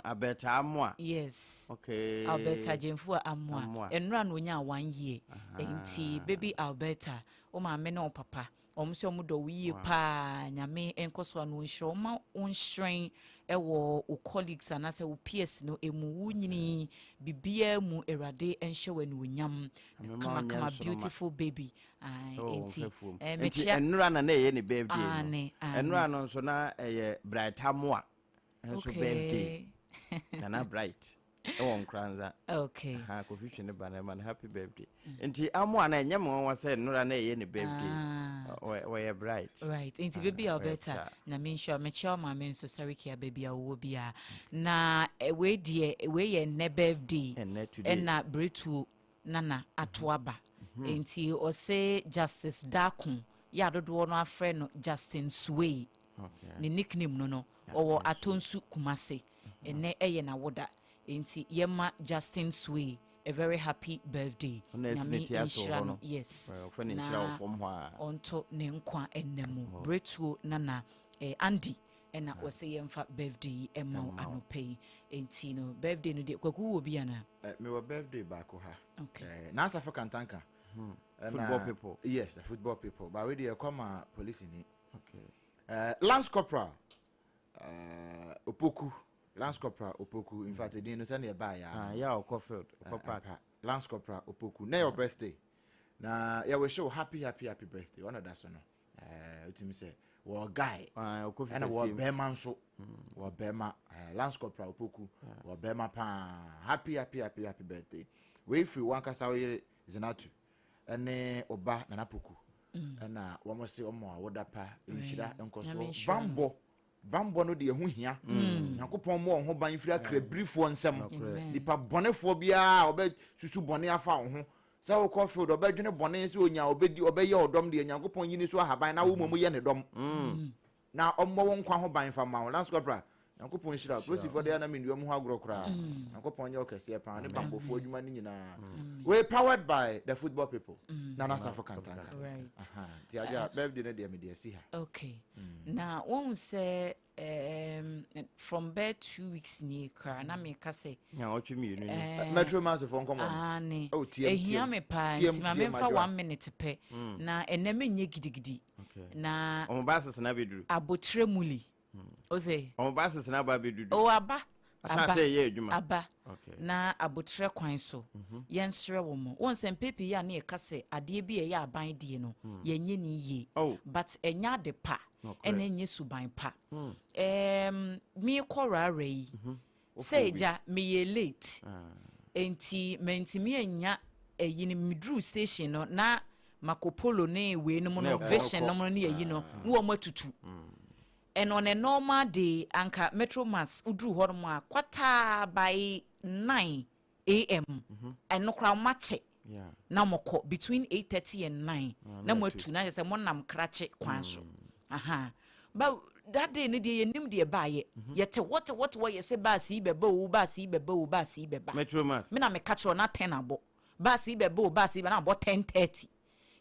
Speaker 1: Alberta
Speaker 2: Amwa.
Speaker 1: Yes.
Speaker 2: Okay.
Speaker 1: Alberta Jemfua Amwa. Enra no nya 1 year. Enti baby Alberta o ma me no papa. Omso mudo wi pa nyame enkoso no nhro ma onhren ewo o colleagues anase o peers no emu wunyini bibia mu erade enhwe wanu nyam kama beautiful baby enti
Speaker 2: mechia enura na ye ne birthday enura no nso na bright amwa enso birthday na bright ewon kranza
Speaker 1: okay
Speaker 2: ko fiche ne bana man happy birthday enti amwa na enyem won say enura na ye ne birthday we bright
Speaker 1: right enti baby Alberta na me sure mechia ma me nso sorry kia baby awo bia na we die we ye ne birthday na bretu nana atoaba enti o say Justice Dakun ya dodo no afre no Justin Sway ni nickname no owo Atonsu Kumase ene eye na woda enti yema Justin Sway a very happy birthday. Yes. Na onto ne nkwa enemu bretu nana Andy ena wose yemfa birthday ema anopei enti no birthday no de kwaku obi ana
Speaker 3: me wa birthday back ha.
Speaker 1: Okay.
Speaker 3: Na South African tanker.
Speaker 2: Football people.
Speaker 3: Yes, the football people. But we dey come police ni. Okay. Lance Corporal Opoku. Lance Corporal Opoku. In fact, they no say nearby
Speaker 2: ya Okofield.
Speaker 3: Lance Corporal Opoku. Na your birthday. Na ya we show happy birthday. One of that son. Bitmise wo guy.
Speaker 2: Okofield.
Speaker 3: And wo Bema nso. Wo Bema Lance Corporal Opoku. Wo Bema pa. Happy birthday. We free one kasa we Zinatu. Ene oba na Napoku. Na wo mo se wo mo awoda pa. Nshira enkoso. Bambo no de hu hia yakopon mo ho ban fira krabrifo nsem dipa bonefo bia obe susu bone afa wo ho sa wo Cofield obe dwene bone se onya obedi obeye odom de yakopon yini so ahaban na wo momu ye ne dom na ommo wo nkwa ho ban fa ma wo Lance Corporal yakopon shira prosi for de na menduam ho agro kra yakopon ye okese pa ne bambofo adwuma ni nyina we powered by the football people na South African tanker
Speaker 1: right
Speaker 3: ti aja birthday ne de me de si ha
Speaker 1: okay na won say from bed 2 weeks ni kra na me ka say
Speaker 2: ya otwemi enu ni
Speaker 3: metro mass for nkom
Speaker 1: oh ehia me pa ti ma me fa 1 minute pe na eneme nye gidigidi na
Speaker 2: o basis na beduru
Speaker 1: abotre muli o say
Speaker 2: o basis na ba bedudu
Speaker 1: o aba
Speaker 2: asa say ye adwuma
Speaker 1: aba na abotre kwan so yensre wo mo won sem pepe ya na e ka say ade bi ye aban die no yenye ni ye but enya de pa ene nye suban pa mi korare yi say ja me ye late enti mentimi enya eyini midru station no na makopolo ne we no no vision no ne yi no wo matutu and on a normal day anka metro mass udru hormo a kwata by 9 a.m. and no crowd match na moko between 8:30 and 9 na matu na say mo nam krache kwan so but that day ne dey nim dey baaye yete what you say baasi beba
Speaker 2: metro mass
Speaker 1: me na me catch on na 10 abo baasi beba na abo 10:30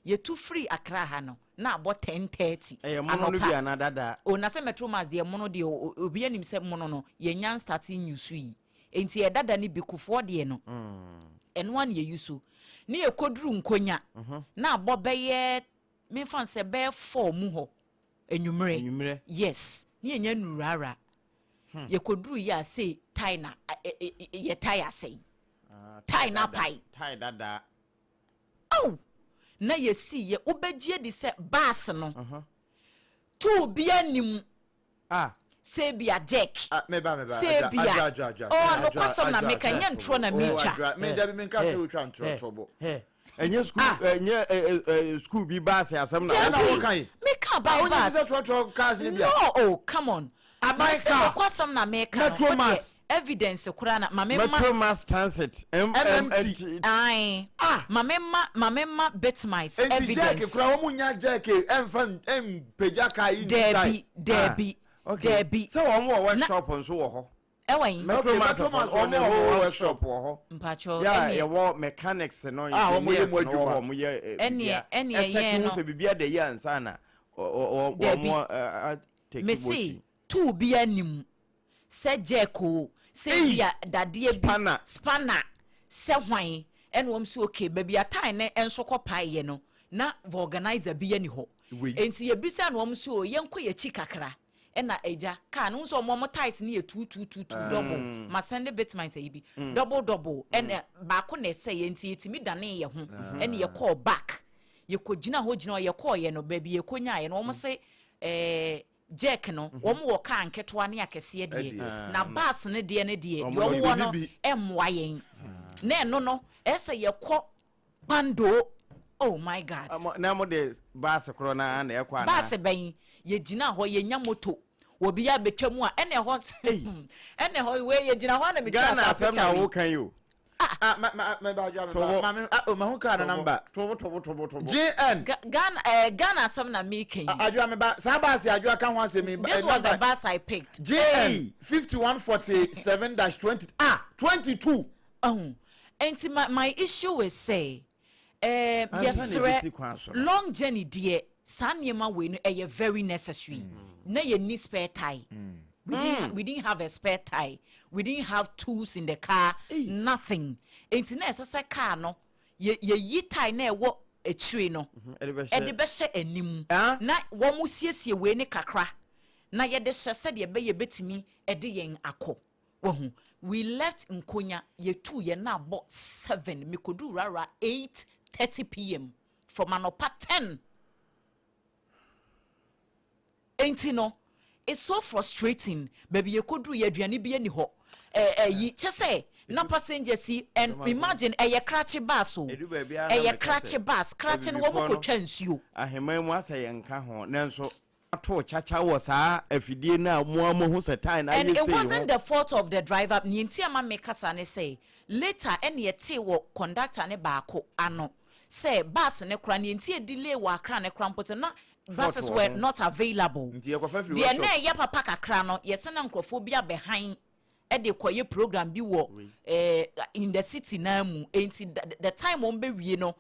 Speaker 1: ye too free akra ha no na abo 10:30
Speaker 2: mono no bia na dada
Speaker 1: o na say metro mass dey mono dey obi anim say mono no ye nyan starting news yi enti ye dada ni bikufo dey no eno an ye yusu ni ye koduru nkonya na abo beye me fan se be 4 mu ho enyumre yes ni enya nurara ye koduru ya say tie na ye tie say tie na pai
Speaker 2: tie dada
Speaker 1: oh na ye si ye obegie di se bass no to bia nim say bia jack say bia oh no kwasam na make anya ntro na mecha
Speaker 3: me da bi me nka se wo twa ntro trobo
Speaker 2: enye school enye school bi bass asem na
Speaker 3: wo kan
Speaker 1: me ka ba bass
Speaker 3: tro cars ni bia
Speaker 1: no oh come on America kwasam na America
Speaker 3: Metro Mass
Speaker 1: evidence kura na
Speaker 2: Metro Mass Transit
Speaker 3: MMT
Speaker 1: ai mamema Bitmise evidence
Speaker 3: Jack kura omunya Jack peja kai
Speaker 1: Debi
Speaker 2: so one workshop nso wo ho
Speaker 1: ewan
Speaker 2: Metro Mass on the whole workshop wo ho
Speaker 1: mpacho
Speaker 2: yeah wo mechanics no
Speaker 1: ene
Speaker 2: no se bibia de ya ansa na take
Speaker 1: Messi tu bi anim se Jeko se bia dade bi spanner se hwan en wom so okay baby atai ne enso kopaye no na organizer bi ani ho enti ye bisa no wom so yenko ye chi kakra ena eja ka no so mo ties ne ye 2 double ma send Bitmise yi bi double en ba ko na se ye enti etimi dane ye ho en ye call back ye ko gina ho gina ye call ye no baby ye ko nya ye no wom se Jack no wom wo ka nketo ne akese de na bus ne de ne de yo wo no emwa yen na eno no ese ye ko pando oh my god
Speaker 2: na mo de bus kro na na ye kwa na
Speaker 1: bus ben ye gina ho ye nya moto obi ya betwamu a ene ho we ye gina ho na me
Speaker 2: Ghana asem na wo kan yo
Speaker 3: me ba jwa ma hu ka na number GN
Speaker 1: Ghana asem na me kan
Speaker 3: ajwa me ba sa bus ajwa kan ho asem
Speaker 1: this was the bus I picked
Speaker 3: GN 5147-20 22
Speaker 1: and my issue is say yes long journey dear sanyema we no very necessary na ye need spare tire we didn't have a spare tire we didn't have tools in the car nothing enti na esese car no ye yi tire na ewo etire no e de be hye anim na wo mu siesie we ne kakra na ye de hye se de be ye betimi e de yen akọ wo we left Nkonya ye 2 ye na abo 7 mikodu rara 8:30 p.m. from anopa 10 enti no it's so frustrating baby ye kodru ye aduane bi ani ho yi chese na passengers see and imagine ye crash bus o ye crash bus crash no wo ko twa nsuo
Speaker 2: aheman mu asa ye nka ho nanso to chacha wo saa afidie na mo hu setan na
Speaker 1: and it wasn't the fault of the driver nti ama me kasa ne say later en ye te wo conductor ne baako ano say bus ne kra nti e delay wo akra ne kra mpote na buses were not available the na ye papa kakra no ye se na nkrofobia behind e de koye program bi wo in the city na mu enti the time on be wie no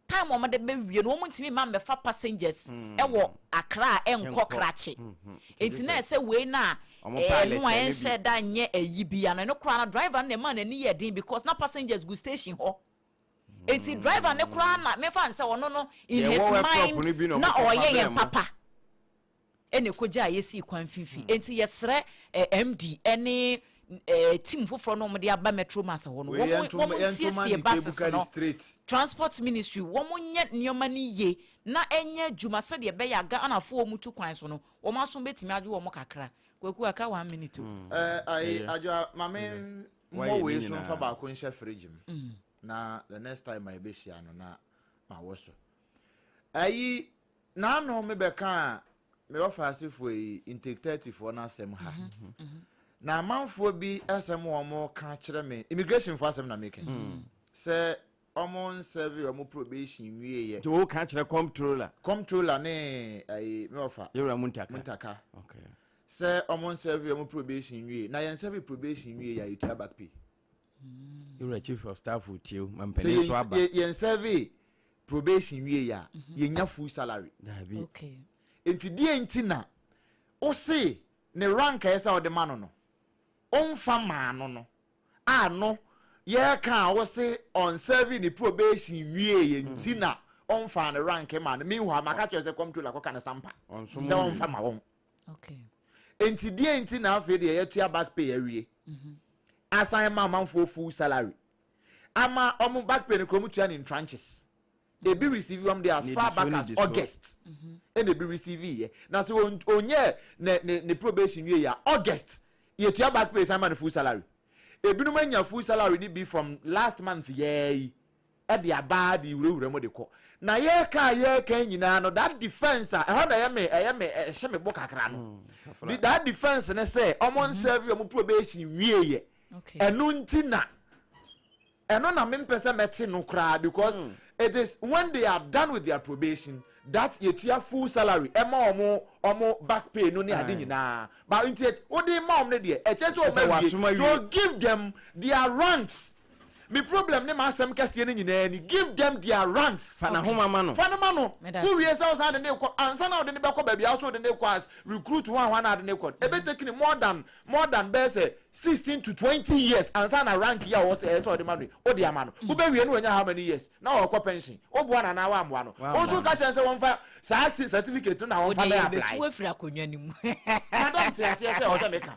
Speaker 1: time o de be wie no mo ntimi ma mefa passengers e wo akra enko krache enti na se we na no en se da nye ayibia no kra na driver na man ani ye din because na passengers go station ho enti driver ne kra na me fan se wono no in his mind na oye yen papa ene koja yesi kwan fifi enti yesre MD ene team foforo no mo de aba Metro Mass ho no wo siesie buses no transport ministry wo mo nye nioma ni ye na enye djuma se de be ya ga anafo wo mutu kwan so no wo maso betimi aju wo mo kakra kwaku aka 1 minute
Speaker 3: ajo mame mo we so fa ba ko nsha fridge na the next time I be share no na ma wo so ayi na no me be kan me offer asifo intake 30 for na asem ha na manfo bi asem wo mo ka kire me immigration for asem na make say omon serve wo probation wie ye
Speaker 2: to ka kire
Speaker 3: controller ne ai me offer
Speaker 2: yura muntaka
Speaker 3: okay say omon serve wo probation wie na yen serve probation wie ya you back pay
Speaker 2: yura chief of staff with you mampene so aba
Speaker 3: yen serve probation wie ya ye nya full salary
Speaker 1: okay
Speaker 3: enti die enti na o se ne rank esa o de mano no onfa maano no ano ye kan wo se on serving the probation wie ye enti na onfa ne rank man me hu amaka cho se controller ko kan sampa se onfa ma won
Speaker 1: okay
Speaker 3: enti die enti na afi de ye tua back pay awie asan ma manfo full salary ama omo back pay ne kromu tua in tranches they be receive them as far back as August and they be receive ye na so onye ne probation wie ya August ye tua back pay some full salary ebinum anya full salary ni be from last month ye e de aba de wure mo de ko na ye ka nyina no that defense a ho na ye me hye me bo kakra no that defense ne say omon serve your probation wieye enu ntina eno na me mpese meti no kra because it is when they are done with their probation that yetua full salary ema omo back pay no ne ade nyina but inti odi ma omne de e chese o so give them their ranks. Me problem ne ma asem kase ne nyina ni give them their ranks.
Speaker 2: Fana homa mano.
Speaker 3: Who we say say de ne ko ansa na de ne be ko ba bia so de ne ko as recruit one na de ne ko. E be taking more than be say 16 to 20 years ansa na rank ya wo say so de mano. O de amano. Who be we no nya how many years? Na o ko pension. O bo na na wa amwa no. O so ka chen say won fa certificate na won fa apply.
Speaker 1: Betu afira konwa ni mu.
Speaker 3: Madam te say o say make am.